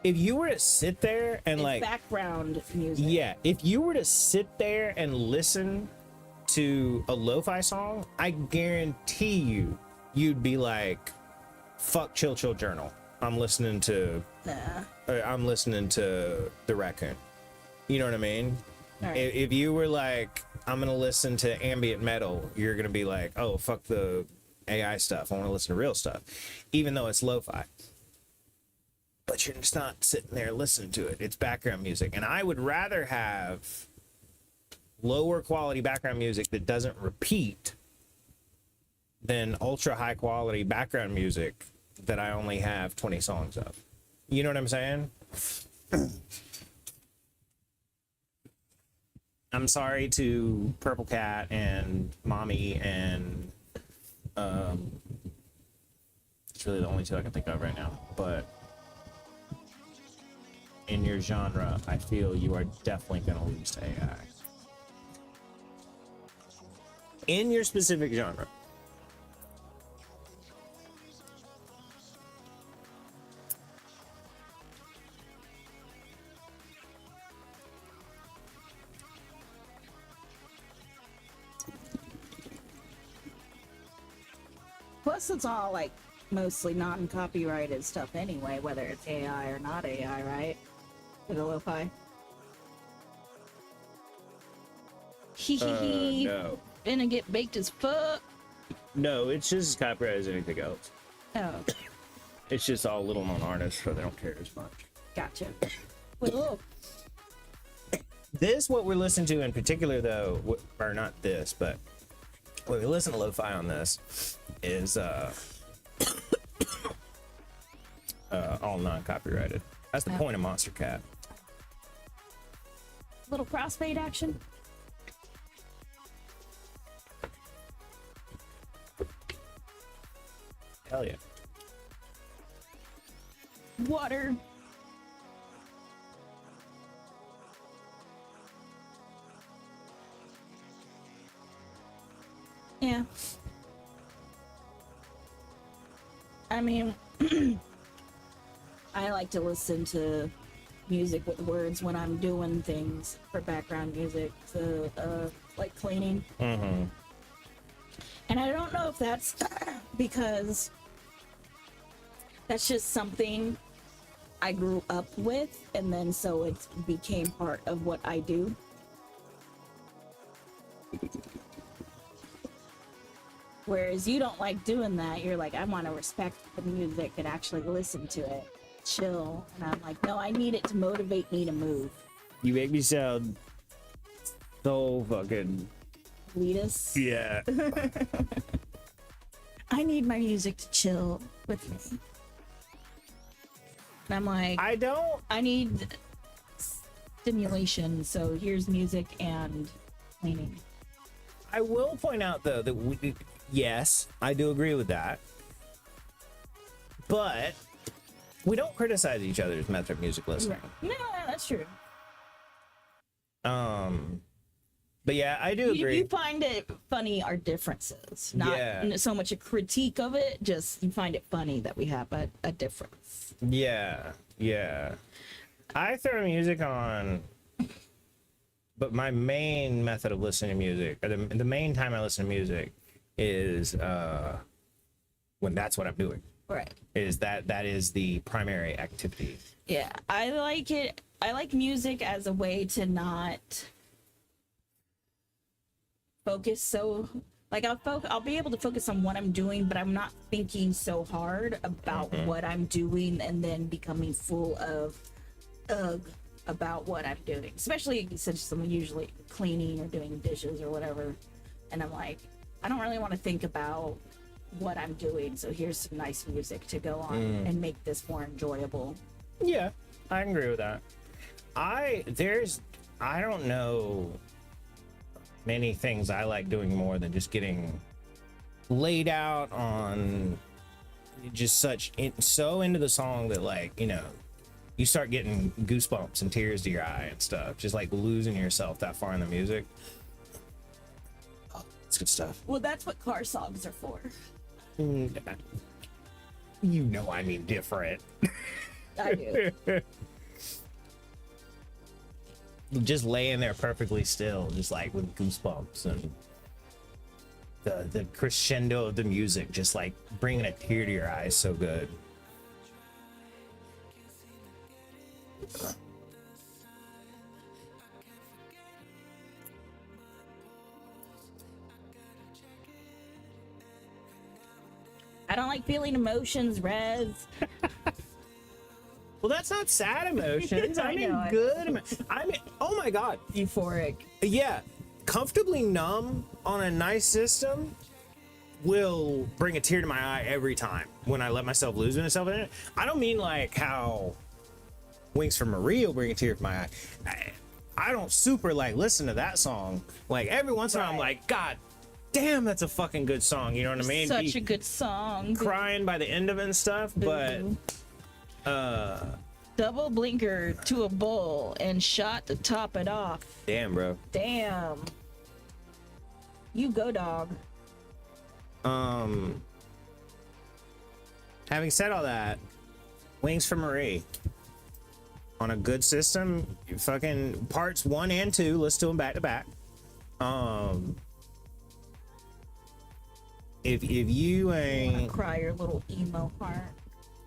If you were to sit there and It's like background music. yeah, if you were to sit there and listen to a lo-fi song, I guarantee you'd be like, fuck Chill Chill Journal. I'm listening to the Raccoon. You know what I mean? All right. If you were like, I'm gonna listen to ambient metal, you're gonna be like, oh, fuck the AI stuff. I want to listen to real stuff, even though it's lo-fi. But you're just not sitting there listening to it. It's background music. And I would rather have lower quality background music that doesn't repeat than ultra high quality background music that I only have 20 songs of. You know what I'm saying? I'm sorry to Purple Cat and Mommy and it's really the only two I can think of right now. But in your genre, I feel you are definitely going to lose to AI. In your specific genre. Plus, it's all like mostly non-copyrighted stuff anyway, whether it's AI or not AI, right? For the lo-fi. Hee. No. Gonna get baked as fuck. No, it's just as copyrighted as anything else. Oh, It's just all little known artists, so they don't care as much. gotcha. Well, This, what we're listening to in particular, though, or not this, but when we listen to lo-fi on this, is all non-copyrighted. That's the point of Monster Cat. little crossfade action. Hell yeah. Water. Yeah. I mean, I like to listen to music with words when I'm doing things for background music, so like cleaning. Mm-hmm. And I don't know if that's because that's just something I grew up with, and then so it became part of what I do. Whereas you don't like doing that. You're like, I want to respect the music and actually listen to it, chill. And I'm like, no, I need it to motivate me to move. You make me sound so fucking... Leadus. Yeah. I need my music to chill with me. And I'm like, I need stimulation, so here's music and cleaning. I will point out, though, that yes, I do agree with that. But we don't criticize each other's method of music listening. No, that's true. But yeah, I do agree. You find it funny our differences, not so much a critique of it. Just you find it funny that we have a difference. Yeah. I throw music on, but my main method of listening to music, or the main time I listen to music, is when that's what I'm doing. Right. That is the primary activity. Yeah, I like it. I like music as a way to not focus so like I'll be able to focus on what I'm doing, but I'm not thinking so hard about what I'm doing and then becoming full of about what I'm doing, especially since I'm usually cleaning or doing dishes or whatever, and I'm like, I don't really want to think about what I'm doing, so here's some nice music to go on and make this more enjoyable. Yeah, I agree with that. I don't know many things I like doing more than just getting laid out on just so into the song that, like, you know, you start getting goosebumps and tears to your eye and stuff, just like losing yourself that far in the music. Oh, it's good stuff. Well, that's what car songs are for. You know, I mean different. I do. Just laying there perfectly still, just like with goosebumps and the crescendo of the music, just like bringing a tear to your eyes, so good. I don't like feeling emotions, Rez. Well, that's not sad emotions. I mean, know it. good. I mean, oh my god, Euphoric. yeah, comfortably numb on a nice system will bring a tear to my eye every time when I let myself lose myself in it. I don't mean like how Wings for Marie will bring a tear to my eye. I don't super like listen to that song. Like every once in a while, I'm like, God damn, that's a fucking good song. You know what I mean? Such a good song. Crying by the end of it and stuff, but double blinker to a bull and shot to top it off. damn, bro. Damn. You go, dog. Having said all that, Wings for Marie on a good system, fucking parts 1 and 2, let's do them back to back. If you ain't Cry your little emo heart.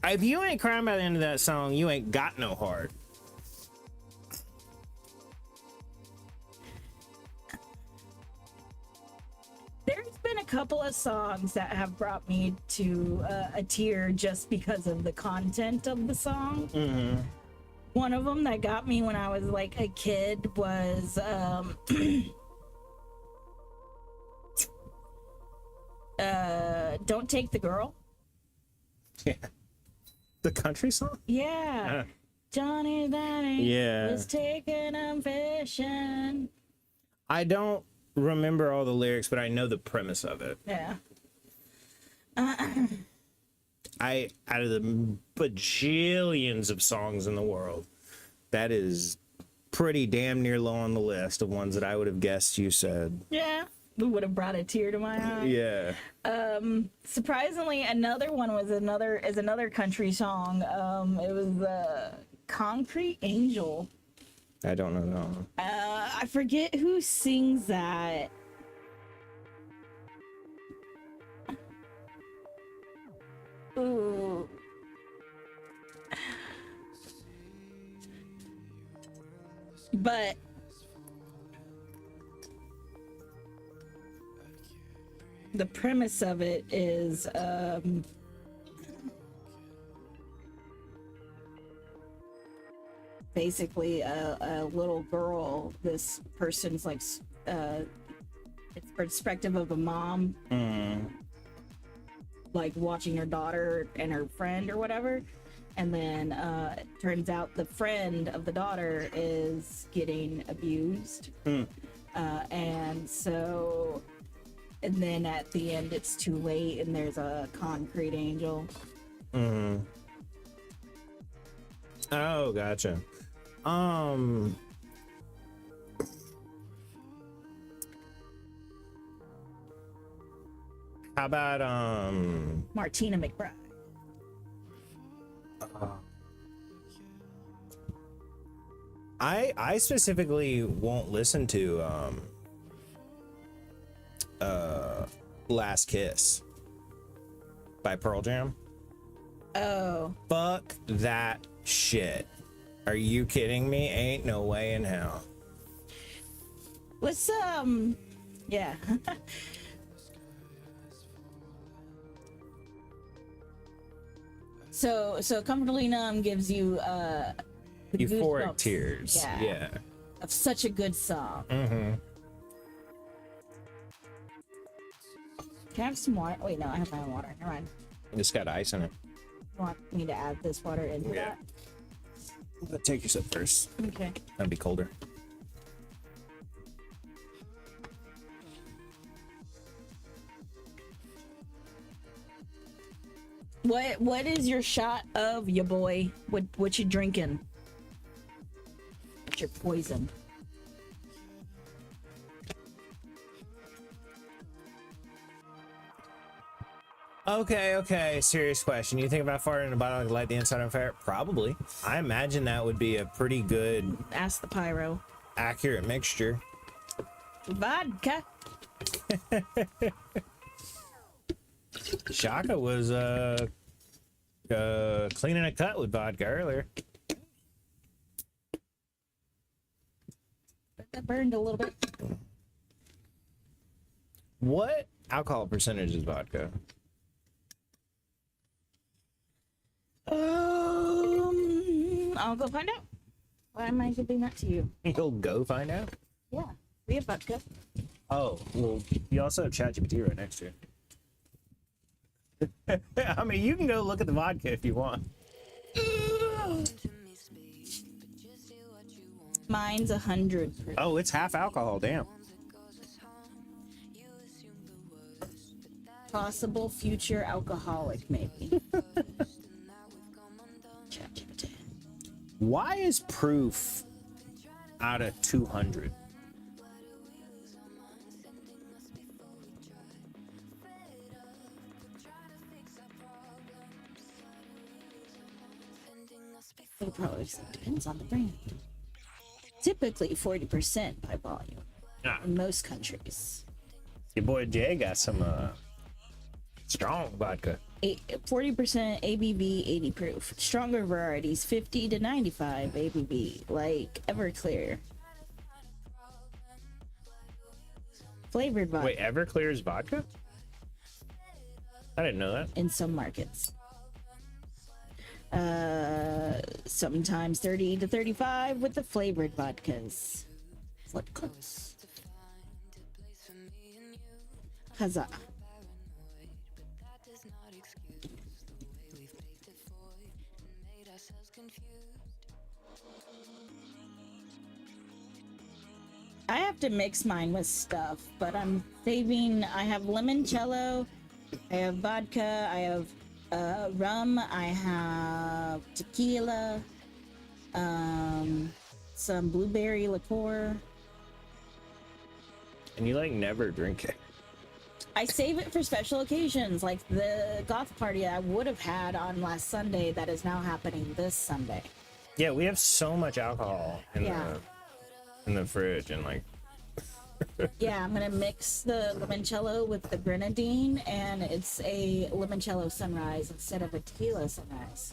if you ain't crying by the end of that song, you ain't got no heart. There's been a couple of songs that have brought me to a tear just because of the content of the song. Mm-hmm. One of them that got me when I was like a kid was Don't Take the Girl. Yeah. The country song? Yeah. Johnny Danny Yeah. was taking them fishing. I don't remember all the lyrics, but I know the premise of it. Yeah. Out of the bajillions of songs in the world, that is pretty damn near low on the list of ones that I would have guessed you said. Yeah. We would have brought a tear to my eye. Yeah. Surprisingly, another one was another country song. It was Concrete Angel. I don't know that one. I forget who sings that. Ooh. But the premise of it is basically a little girl. This person's like it's perspective of a mom like watching her daughter and her friend or whatever, and then it turns out the friend of the daughter is getting abused. And so, and then at the end it's too late and there's a concrete angel. Oh, gotcha. How about Martina McBride. I specifically won't listen to Last Kiss by Pearl Jam. Oh, Fuck that shit. Are you kidding me? Ain't no way in hell. let's yeah. So Comfortably Numb gives you the Euphoric goosebumps. tears. Yeah. Of such a good song. Mm-hmm. Can I have some water? Wait, no, I have my own water. Never mind. Just got ice in it. You want me to add this water into Yeah. Take your sip first. that? Okay. That'd be colder. What is your shot of your boy? What you drinking? What's your poison? Okay. Serious question. You think about farting in a bottle to light the inside on fire? Probably. I imagine that would be a pretty good, Ask the pyro. accurate mixture. Vodka. Shaka was cleaning a cut with vodka earlier. That burned a little bit. What alcohol percentage is vodka? I'll go find out. Why am I giving that to you? You'll go find out. Yeah, we have vodka. Oh, well, you also have ChatGPT right next to you. I mean, you can go look at the vodka if you want. Mine's 100%. Oh, it's half alcohol. Damn. Possible future alcoholic, maybe. ChatGPT. Why is proof out of 200? It probably depends on the brand. Typically 40% by volume in most countries. Your boy Jay got some strong vodka. 40% ABV, 80 proof. Stronger varieties 50 to 95 ABV, like Everclear. Flavored vodka. Wait, Everclear is vodka? I didn't know that. In some markets. Sometimes 30 to 35 with the flavored vodkas. Vodkas. Huzzah. I have to mix mine with stuff, but I'm saving. I have limoncello, I have vodka, I have rum, I have tequila, some blueberry liqueur. And you like never drink it. I save it for special occasions, like the goth party I would have had on last Sunday that is now happening this Sunday. Yeah, we have so much alcohol in the fridge and like. Yeah, I'm gonna mix the limoncello with the grenadine, and it's a limoncello sunrise instead of a tequila sunrise.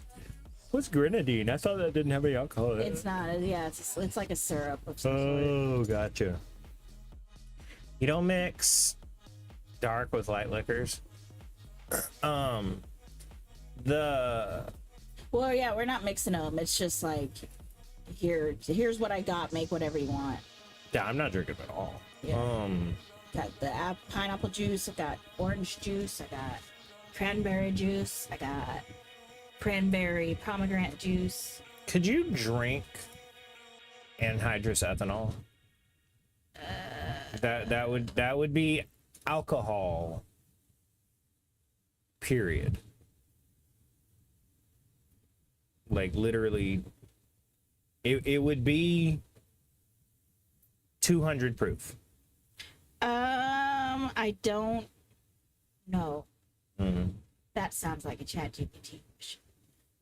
What's grenadine? I thought that didn't have any alcohol in it. It's not. Yeah, it's like a syrup of some sort. Oh, gotcha. You don't mix dark with light liquors. Well, yeah, we're not mixing them. It's just like, here's what I got. Make whatever you want. Yeah, I'm not drinking at all. Yeah. Got the pineapple juice. I got orange juice. I got cranberry juice. I got cranberry pomegranate juice. Could you drink anhydrous ethanol? That would be alcohol. Period. Like literally, it would be 200 proof. I don't know. Mm-hmm. That sounds like a ChatGPT question.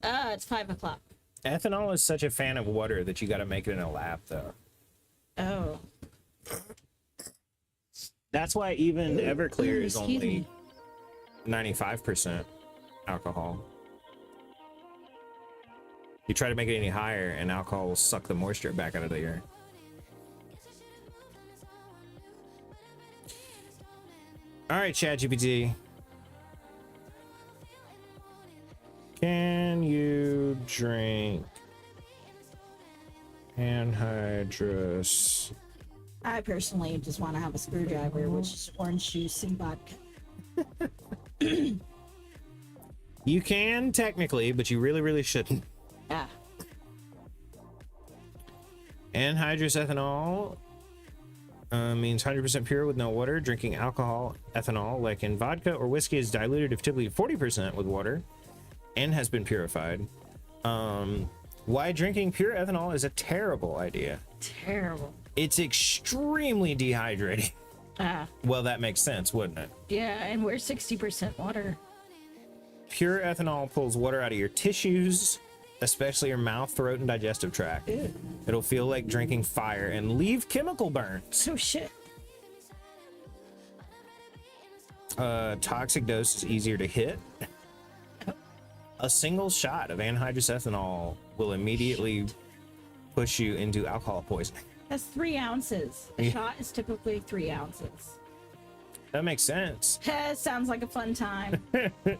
It's 5 o'clock. Ethanol is such a fan of water that you got to make it in a lab, though. Oh. That's why even Everclear is Excuse only me. 95% alcohol. You try to make it any higher, and alcohol will suck the moisture back out of the air. All right, ChatGPT. Can you drink anhydrous? I personally just want to have a screwdriver, which is orange juice and vodka. You can technically, but you really, really shouldn't. Ah. Anhydrous ethanol means 100% pure with no water. Drinking alcohol, ethanol, like in vodka or whiskey, is diluted of typically 40% with water. and has been purified. Why drinking pure ethanol is a terrible idea. Terrible. It's extremely dehydrating. Well, that makes sense, wouldn't it? Yeah, and we're 60% water. Pure ethanol pulls water out of your tissues, especially your mouth, throat, and digestive tract. Ew. It'll feel like drinking fire and leave chemical burns. Oh shit. Toxic dose is easier to hit. A single shot of anhydrous ethanol will immediately push you into alcohol poisoning. That's 3 ounces. A shot is typically 3 ounces. That makes sense. Sounds like a fun time. With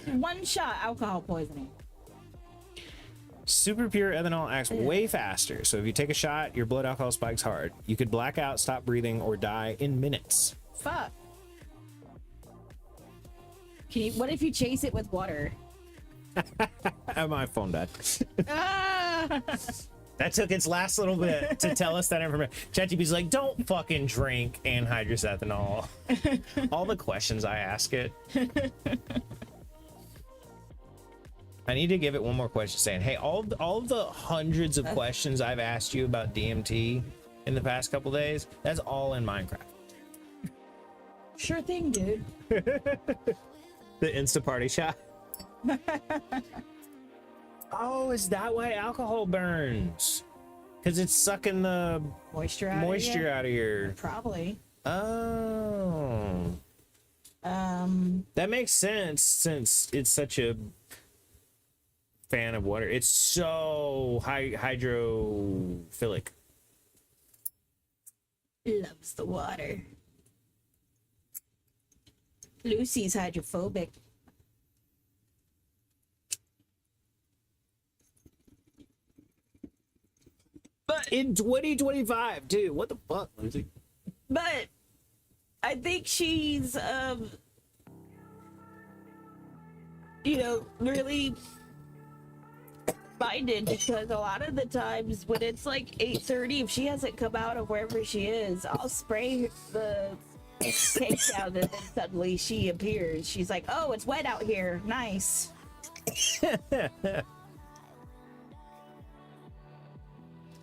1 shot alcohol poisoning. Super pure ethanol acts way faster, so if you take a shot, your blood alcohol spikes hard. You could black out, stop breathing, or die in minutes. Fuck. What if you chase it with water? My phone died. Ah! That took its last little bit to tell us that information. ChatGPT's like, don't fucking drink anhydrous ethanol. All the questions I ask it. I need to give it one more question saying, hey, all the hundreds of questions I've asked you about DMT in the past couple days, that's all in Minecraft. Sure thing, dude. The Insta party shot. Oh, is that why alcohol burns? Because it's sucking the Moisture out of your... Probably. Oh. That makes sense since it's such a fan of water. It's so hydrophilic. Loves the water. Lucy's hydrophobic. But in 2025, dude, what the fuck, Lucy? But I think she's really minded, because a lot of the times when it's like 8:30, if she hasn't come out of wherever she is, I'll spray the cake down, and then suddenly she appears. She's like, oh, it's wet out here. Nice.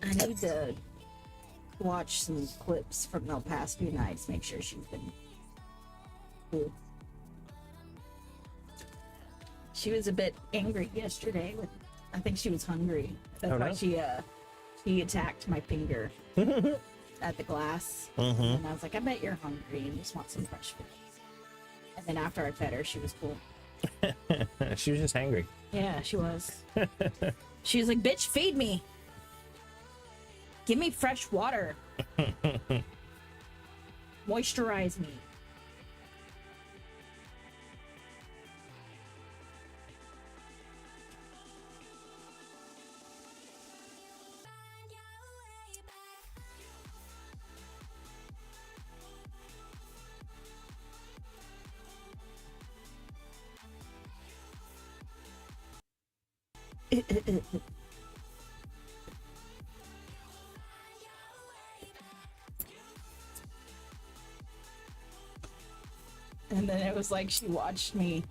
I need to watch some clips from the past few nights, make sure she's been cool. She was a bit angry yesterday. I think she was hungry. That's why she attacked my finger at the glass. And I was like, I bet you're hungry and just want some fresh food. And then after I fed her, she was cool. She was just hangry. Yeah, she was. She was like, bitch, feed me. Give me fresh water. Moisturize me. And then it was like she watched me.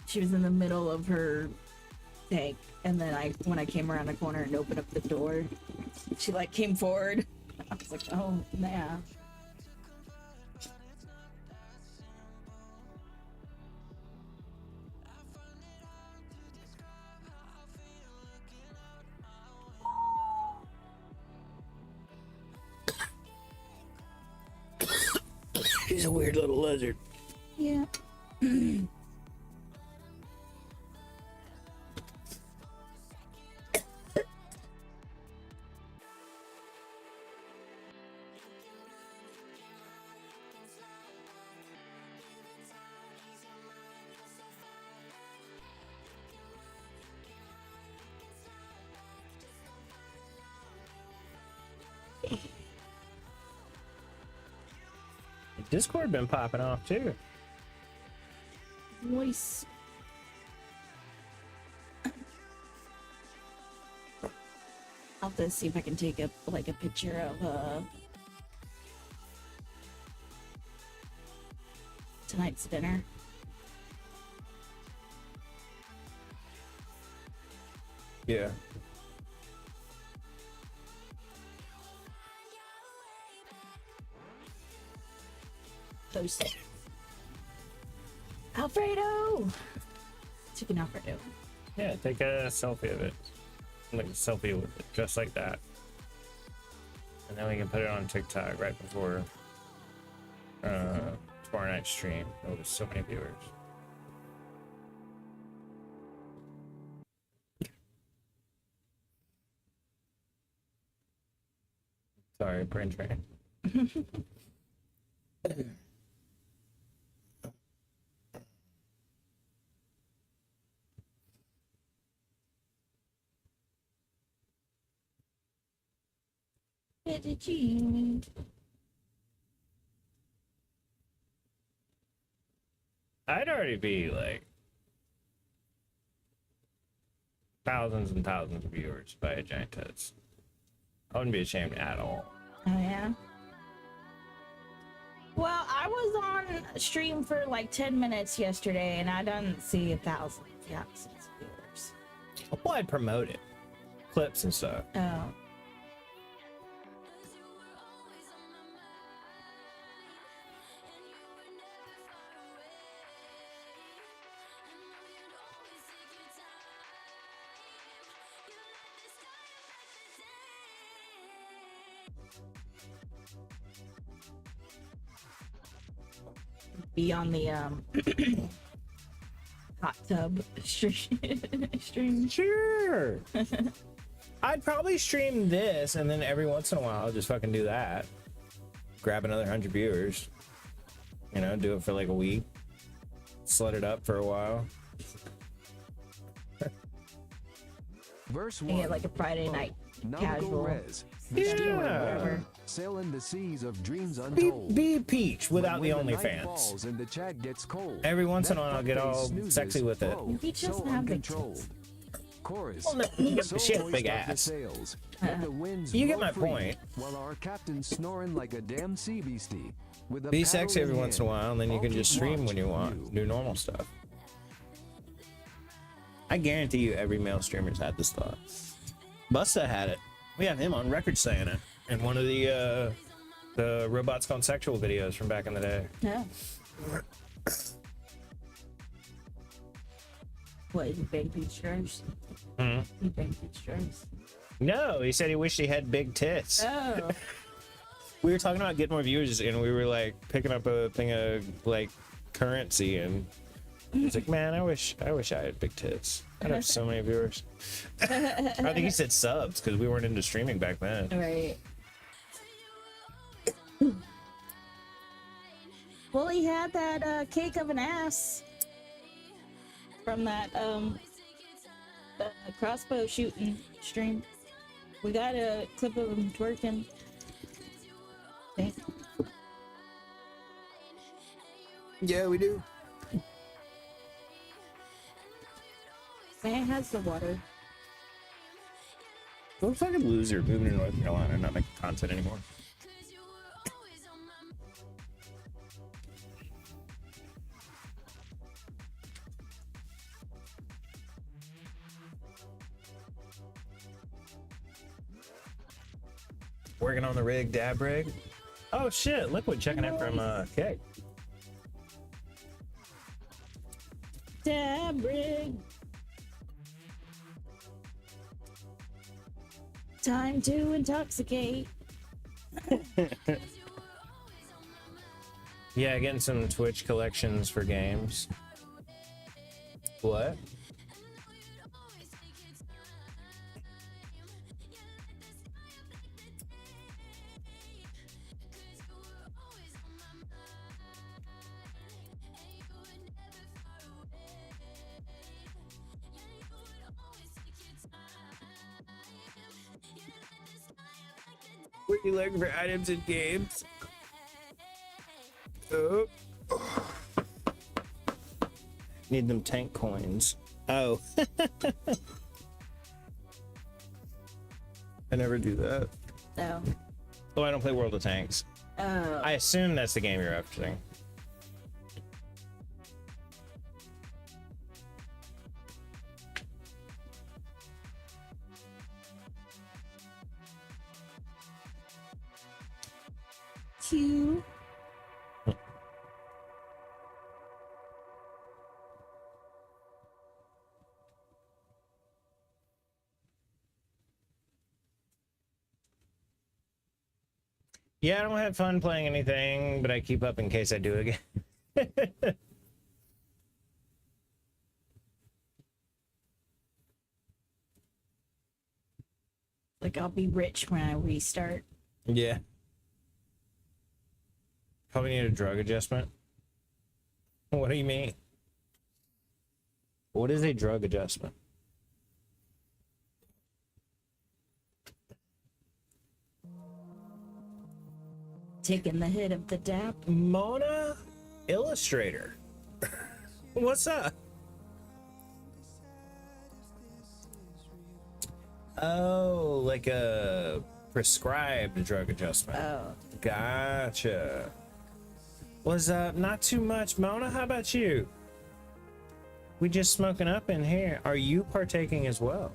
She was in the middle of her tank, and then when I came around the corner and opened up the door, she like came forward. I was like, oh yeah. She's a weird little lizard. Yeah. Discord been popping off too. Voice. I'll have to see if I can take a picture of tonight's dinner. Yeah. Toast. Alfredo! Chicken Alfredo. Yeah, take a selfie of it. Like a selfie with it, just like that. And then we can put it on TikTok right before tomorrow night's stream. Oh, there's so many viewers. Sorry, brain drain. Fettuccine. I'd already be like thousands and thousands of viewers by a giant tits. I wouldn't be ashamed at all. Oh yeah. Well, I was on stream for like 10 minutes yesterday, and I didn't see 1,000 viewers. Well, I'd promote it, clips and stuff. Oh. Be on the hot tub stream. Sure. I'd probably stream this, and then every once in a while, just fucking do that. Grab another 100 viewers. You know, do it for like a week. Slut it up for a while. Verse And 1. get like a Friday night Nautical casual. Res. The Yeah. steamer Whatever. sailing the seas of dreams Be, untold. be Peach without the When night OnlyFans. falls and the chat gets cold, Every once in a that while, I'll get fuckface all snoozes sexy with it. flow, Peach so doesn't have big uncontrolled. tits. Chorus. Well, no, you get- So she has moist big are the ass. sails, that the winds You get blow my free, point. While our captain's snoring like a damn sea beastie. With a Be paddle sexy every in once in a hand. while, and then you I'll can just keep stream watch when you of want. Do normal stuff. I guarantee you every male streamer's had this thought. Busta had it. We have him on record saying it in one of the Robots Gone Sexual videos from back in the day. Yeah. What, is he big peach dress? Hmm? He big peach dress. No, he said he wished he had big tits. Oh. We were talking about getting more viewers, and we were like picking up a thing of like currency, and he's like, "Man, I wish I had big tits. I'd have so many viewers." I think he said subs because we weren't into streaming back then. Right. Well, he had that cake of an ass from that crossbow shooting stream. We got a clip of him twerking. Okay. Yeah, we do. Man has the water. What a fucking loser moving to North Carolina and not making content anymore. Working on the rig, dab rig. Oh shit, Liquid checking in from Kick. Dab rig. Time to intoxicate. Yeah, getting some Twitch collections for games. What? Were you looking for items in games? Oh. Need them tank coins. Oh. I never do that. Oh. Oh, I don't play World of Tanks. Oh. I assume that's the game you're referencing. too. Yeah, I don't have fun playing anything, but I keep up in case I do again. Like, I'll be rich when I restart. Yeah. Probably need a drug adjustment. What do you mean? What is a drug adjustment? Taking the hit of the dap. Mona Illustrator. What's up? Oh, like a prescribed drug adjustment. Oh. Gotcha. Was not too much. Mona, how about you? We just smoking up in here. Are you partaking as well?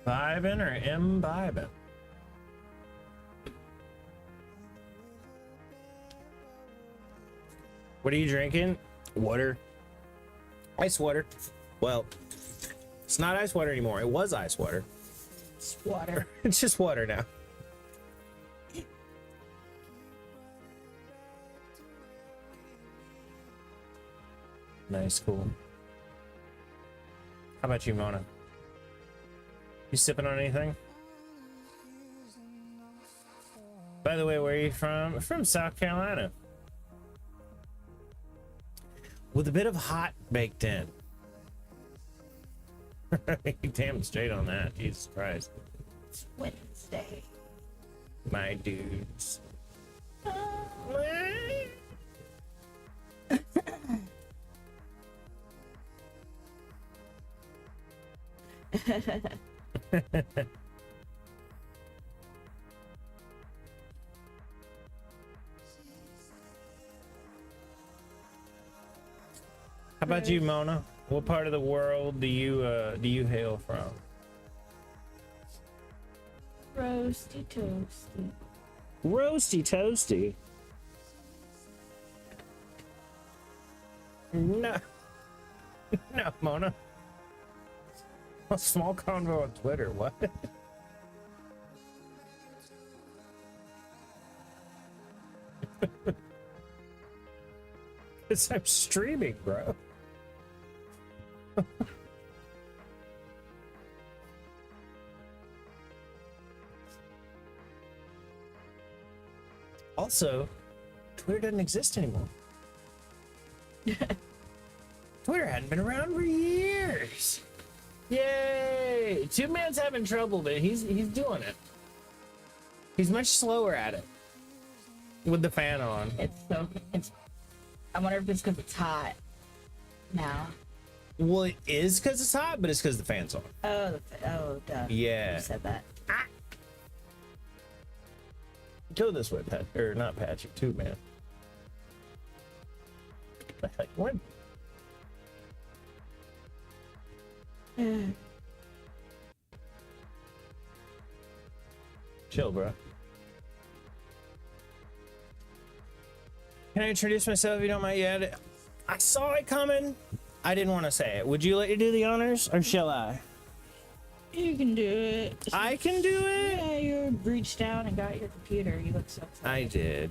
Vibing or imbibing? What are you drinking? Water. Ice water. Well, it's not ice water anymore. It was ice water. It's water. It's just water now. Nice, cool. How about you, Mona? You sipping on anything? By the way, where are you from? From South Carolina. With a bit of hot baked in. Damn straight on that. Jesus Christ. It's Wednesday. My dudes. How about you, Mona? What part of the world do you hail from? Roasty toasty. Roasty toasty. No. No, Mona. A small convo on Twitter, what? Because I'm streaming, bro. Also, Twitter doesn't exist anymore. Twitter hadn't been around for years. Yay! Two Man's having trouble, but he's doing it. He's much slower at it. With the fan on. It's I wonder if it's because it's hot now. Well, it is because it's hot, but it's because the fan's on. Oh, duh. Yeah. You said that. Go this way, Pat. Or not Patrick, Two Man. What the heck? What? Chill, bro. Can I introduce myself if you don't mind yet? I saw it coming. I didn't want to say it. Would you let you do the honors, or shall I? You can do it. I can do it? Yeah, you reached down and got your computer. You look so excited. I did.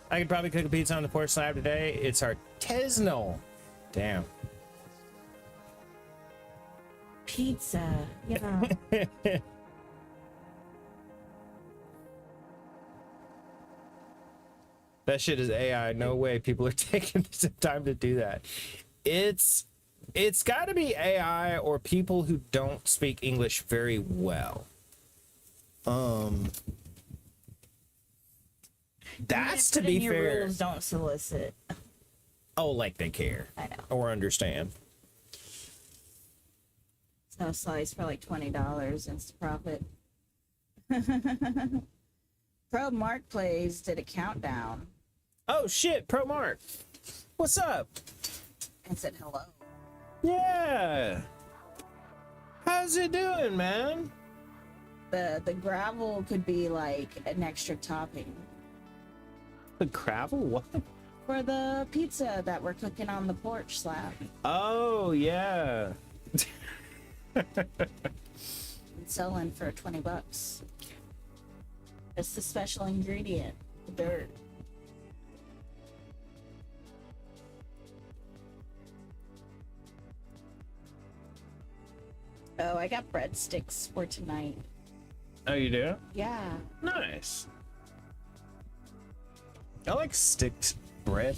I could probably cook a pizza on the porch slab today. It's artisanal. Damn. Pizza. Yeah. That shit is AI. No way people are taking the time to do that. It's got to be AI or people who don't speak English very well. That's to be fair. Rules don't solicit. Oh, like they care. I know. Or understand. No slice for like $20 Instaprofit. Pro Mark Plays did a countdown Oh shit, Pro Mark. What's up? And said hello. Yeah. How's it doing, man? The gravel could be like an extra topping The gravel? What? for the pizza that we're cooking on the porch slab. Oh, yeah. And selling for $20. It's the special ingredient, the dirt. Oh, I got breadsticks for tonight. Oh, you do? Yeah. Nice. I like sticked bread.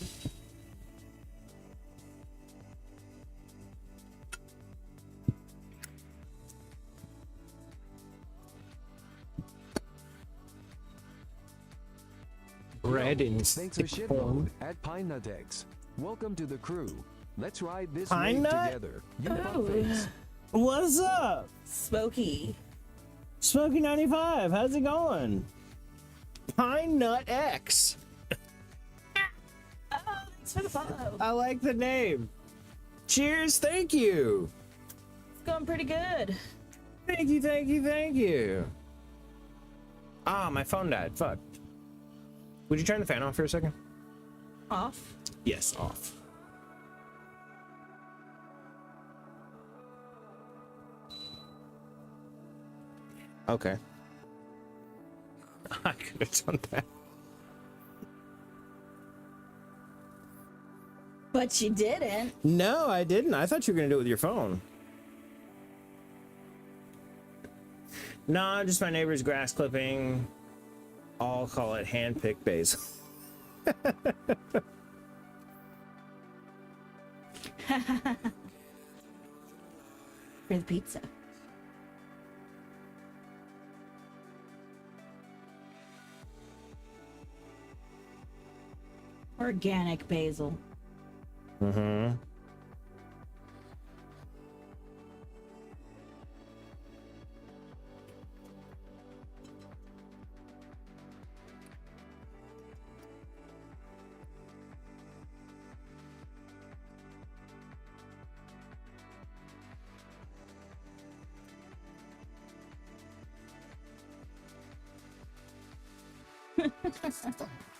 Bread in Thanks a stick form. shitload at Pine Nut X. Welcome to the crew. Let's ride this Pine wave Nut? together. You Oh. fuckface. What's up? Smoky. Smokey 95, how's it going? Pine Nut X. Oh, thanks for the follow. I like the name. Cheers, thank you. It's going pretty good. Thank you, thank you, thank you. Ah, my phone died. Fuck. Would you turn the fan off for a second? Off. Yes, off. Okay. I could have done that. But you didn't. No, I didn't. I thought you were gonna do it with your phone. Nah, just my neighbor's grass clipping. I'll call it hand-picked basil. For the pizza. Organic basil. Mm-hmm.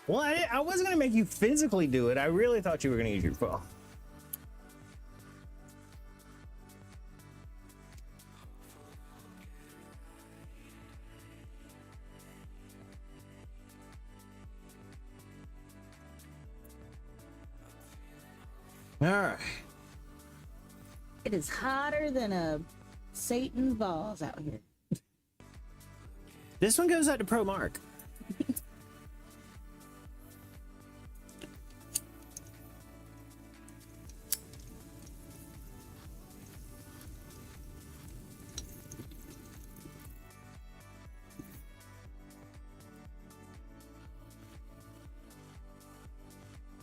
Well, I wasn't gonna make you physically do it. I really thought you were gonna use your phone. All right. It is hotter than a Satan's balls out here. This one goes out to Pro Mark.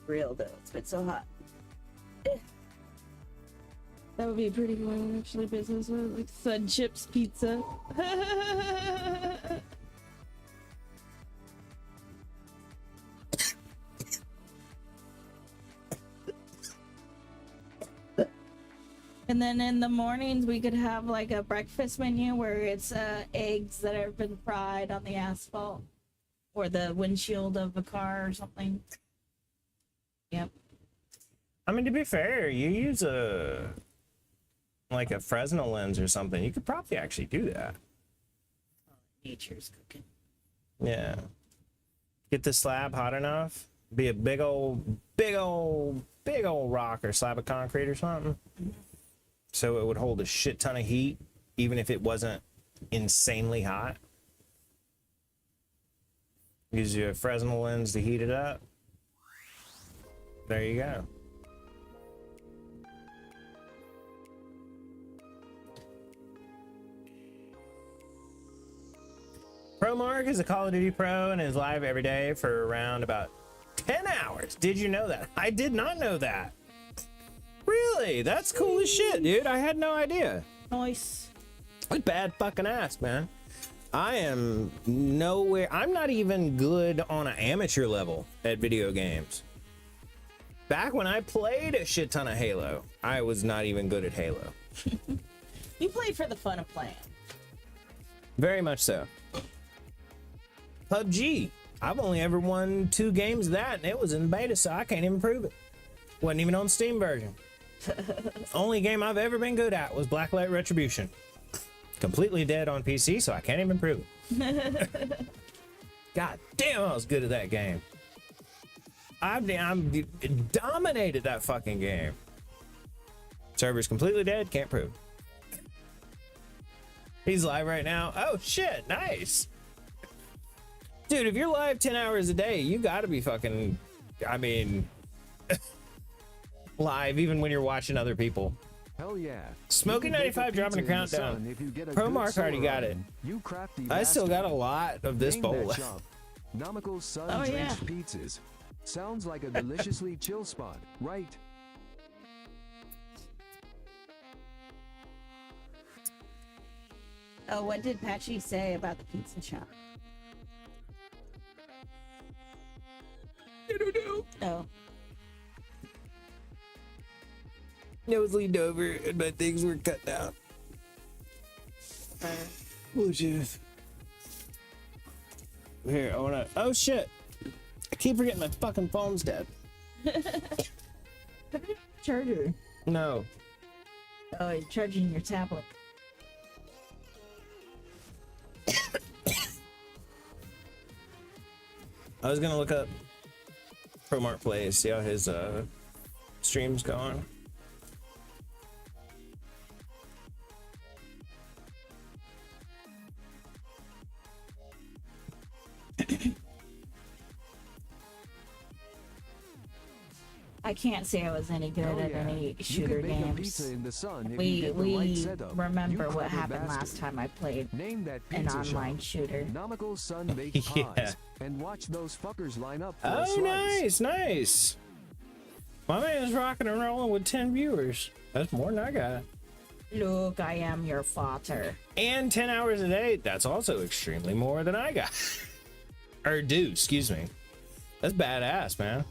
Real though, it's been so hot. Eh. That would be a pretty one actually. Business with like Sun Chips Pizza. And then in the mornings we could have like a breakfast menu where it's eggs that have been fried on the asphalt or the windshield of a car or something. Yep. I mean, to be fair, you use a Fresnel lens or something. You could probably actually do that. Nature's cooking. Yeah. Get the slab hot enough. Be a big old rock or slab of concrete or something. So it would hold a shit ton of heat, even if it wasn't insanely hot. Use your Fresnel lens to heat it up. There you go. Pro Mark is a Call of Duty pro and is live every day for around about 10 hours. Did you know that? I did not know that. Really? That's cool as shit, dude. I had no idea. Nice. Bad fucking ass, man. I am nowhere. I'm not even good on an amateur level at video games. Back when I played a shit ton of Halo, I was not even good at Halo. You played for the fun of playing. Very much so. PUBG. I've only ever won 2 games of that, and it was in beta, so I can't even prove it. Wasn't even on Steam version. Only game I've ever been good at was Blacklight Retribution. Completely dead on PC, so I can't even prove it. God damn, I was good at that game. I'm dominated that fucking game. Server's completely dead, can't prove. He's live right now. Oh shit, nice. Dude, if you're live 10 hours a day, you gotta be fucking, I mean, live even when you're watching other people. Hell yeah. Smoky 95 dropping a countdown. Pro Mark already got it. I still got a lot of this bowl left. Nomical sun Oh, yeah. drenched pizzas. Sounds like a deliciously chill spot, right? Oh, what did Patchy say about the pizza shop? I don't know. Oh. It was leaned over and my things were cut down. Bluetooth. Here, I wanna. Oh shit! I keep forgetting my fucking phone's dead. Charger. No. Oh, you're charging your tablet. I was gonna look up ProMart Plays, see how his stream's going. I can't say I was any good Hell at yeah. any You shooter can bake a games. pizza in the sun if you We get the right setup. remember You what clever happened bastard. last time I played Name that an pizza online shop. shooter. Nomical sun baked Yeah. pies. And watch those fuckers line up for a Oh, slice. nice. My man's rocking and rolling with 10 viewers. That's more than I got. Look, I am your father. And 10 hours a day. That's also extremely more than I got. Or do, excuse me. That's badass, man.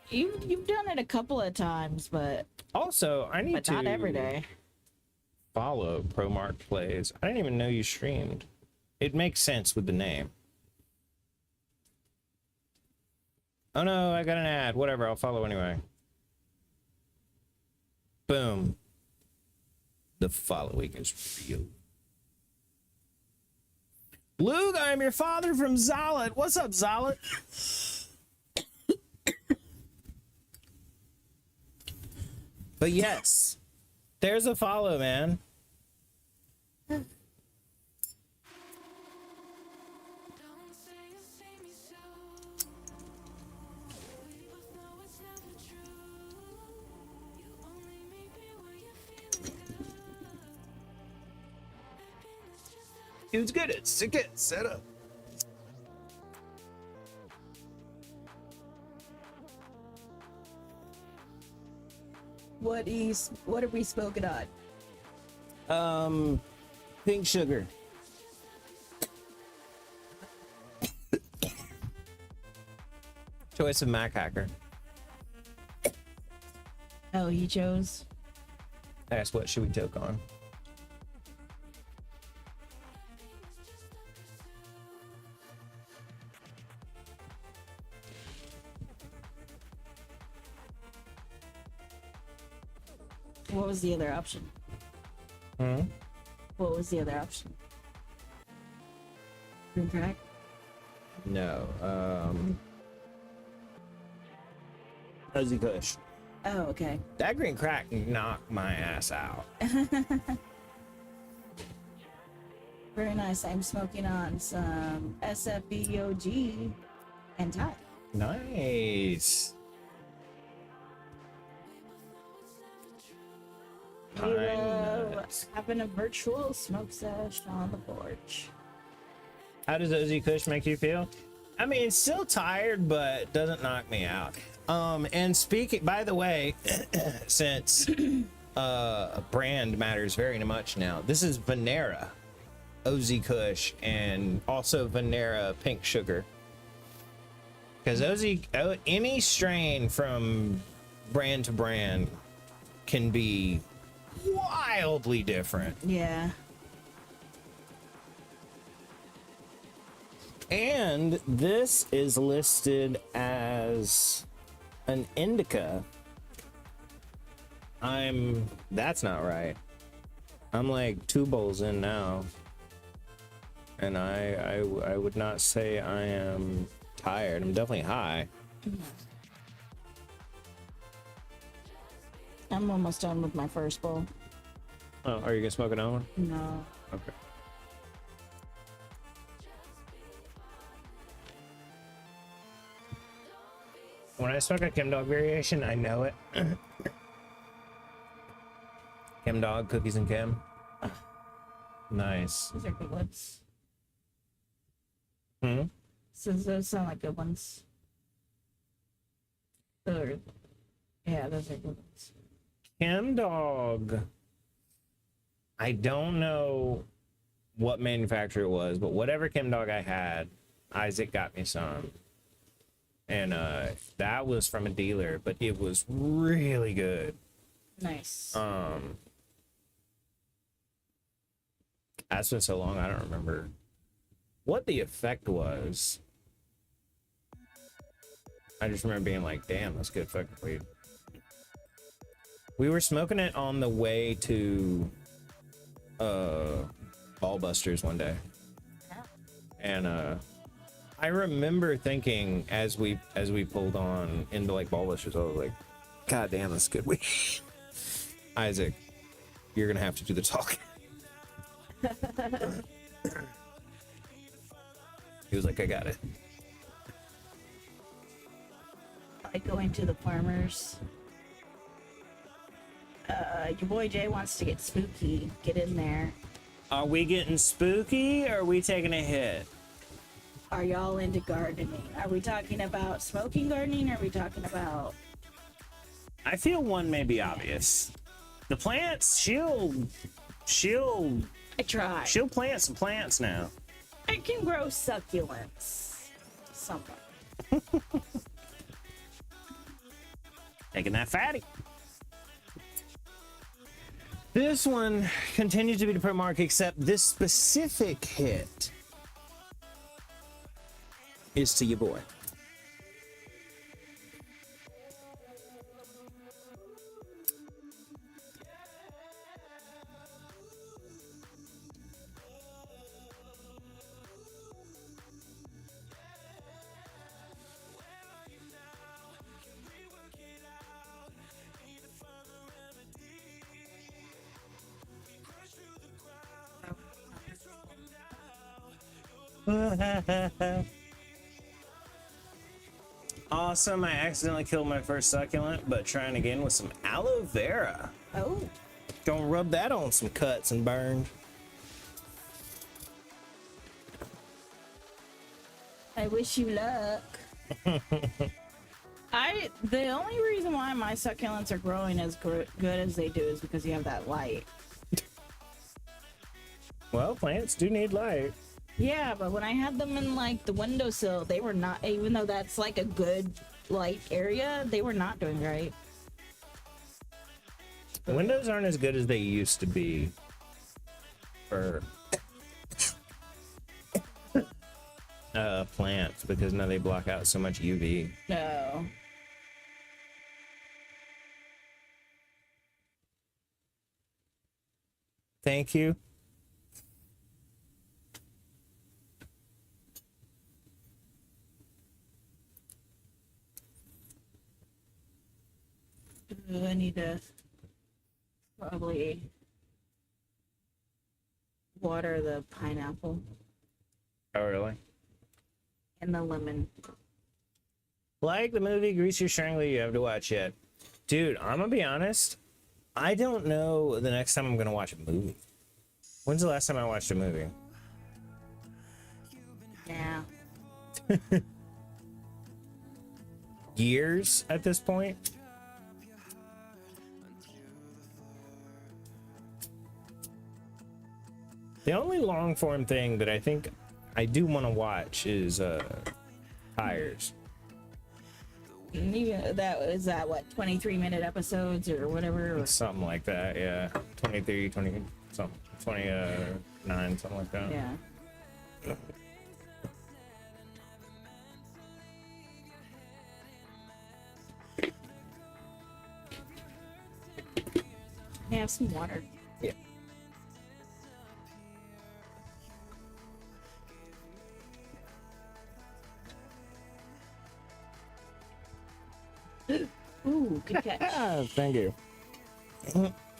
You've done it a couple of times, but Also, I need to not every day. follow ProMark Plays. I didn't even know you streamed. It makes sense with the name. Oh no, I got an ad. Whatever, I'll follow anyway. Boom. The following is real. Luke, I am your father from Zolit. What's up, Zolit? But yes, there's a follow, man. Dude's good at set up. What are we smoking on? Pink sugar. Choice of Mac Hacker. Oh, he chose. Ask what should we toke on? What was the other option? Hmm? What was the other option? Green crack? No. Fuzzy Kush. Oh, okay. That green crack knocked my ass out. Very nice. I'm smoking on some SFBOG and Thai. Nice. We love having a virtual smoke sesh on the porch. How does Ozzy Kush make you feel? I mean, still tired, but doesn't knock me out. And speaking, by the way, since brand matters very much now. This is Venera, OZ Kush, and also Venera Pink Sugar. Because any strain from brand to brand can be wildly different. Yeah. And this is listed as an indica. That's not right. I'm like 2 bowls in now. And I would not say I am tired. I'm definitely high. I'm almost done with my first bowl. Oh, are you gonna smoke another one? No. Okay. When I smoke a Kim Dog variation, I know it. Kim Dog, cookies and Kim. Nice. Those are good ones. Hmm? So those sound like good ones. Yeah, those are good ones. Kim Dog. I don't know what manufacturer it was, but whatever Kim Dog I had, Isaac got me some. And that was from a dealer, but it was really good. Nice. That's been so long, I don't remember what the effect was. I just remember being like, damn, that's good fucking weed. We were smoking it on the way to Ballbusters one day. And I remember thinking as we pulled on into like Ballbusters, I was like, God damn, that's good weed. Isaac, you're gonna have to do the talking. He was like, I got it. I like going to the farmers. Your boy Jay wants to get spooky. Get in there. Are we getting spooky or are we taking a hit? Are y'all into gardening? Are we talking about smoking gardening? Or are we talking about... I feel one may be obvious. The plants, she'll I try. plant some plants now. I can grow succulents. Somewhat. Taking that fatty. This one continues to be the pro mark, except this specific hit is to your boy. Awesome, I accidentally killed my first succulent, but trying again with some aloe vera. Oh. Gonna rub that on some cuts and burn. I wish you luck. The only reason why my succulents are growing as good as they do is because you have that light. Well, plants do need light. Yeah, but when I had them in like the windowsill, they were not, even though that's like a good light area, they were not doing right. Windows aren't as good as they used to be for plants because now they block out so much UV. No. Thank you. I need to probably water the pineapple Oh, really? and the lemon. Like the movie Grease Your Strangler, you have to watch it. Dude, I'm gonna be honest. I don't know the next time I'm gonna watch a movie. When's the last time I watched a movie? Yeah. Years at this point? The only long form thing that I think I do want to watch is Tires. That was that what 23-minute episodes or whatever. Or... Something like that, yeah. 23, 20, something, 29, something like that. Yeah. May I have some water? Yeah. Ooh, good catch. Thank you.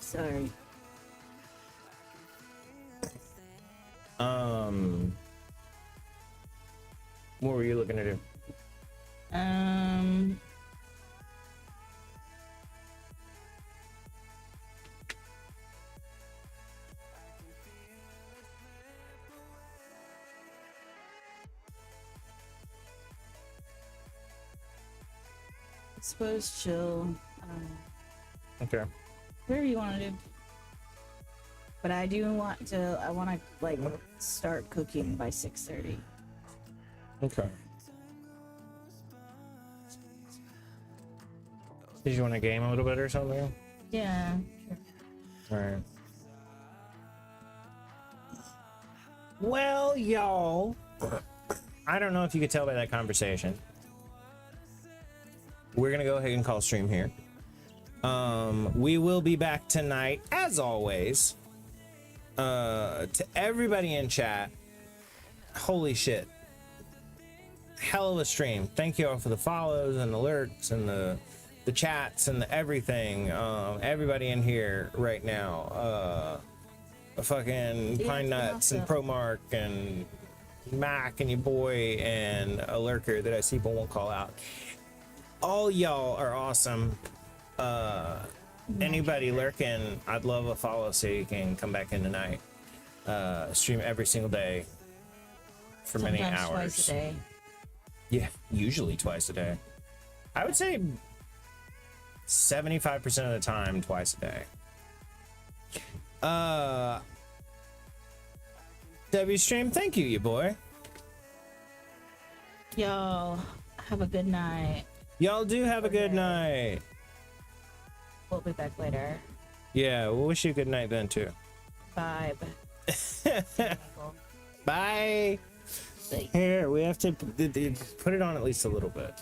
Sorry. What were you looking to do? I suppose chill. Okay. Whatever you want to do. But I do want to. I want to like start cooking by 6:30. Okay. Did you want to game a little bit or something? Yeah. Sure. All right. Well, y'all, I don't know if you could tell by that conversation. We're gonna go ahead and call stream here. We will be back tonight, as always. To everybody in chat, holy shit, hell of a stream. Thank you all for the follows and alerts and the chats and the everything. Everybody in here right now. Fucking Pine Nuts and Promark and Mac and your boy and a lurker that I see but won't call out. All y'all are awesome. Anybody lurking, I'd love a follow so you can come back in tonight. Stream every single day for many hours. Twice a day. Yeah, usually twice a day. I would say 75% of the time, twice a day. W stream, thank you boy. Y'all have a good night. Y'all do have a good night. We'll be back later. Yeah, we'll wish you a good night then too. Bye. Bye. Here, we have to put it on at least a little bit.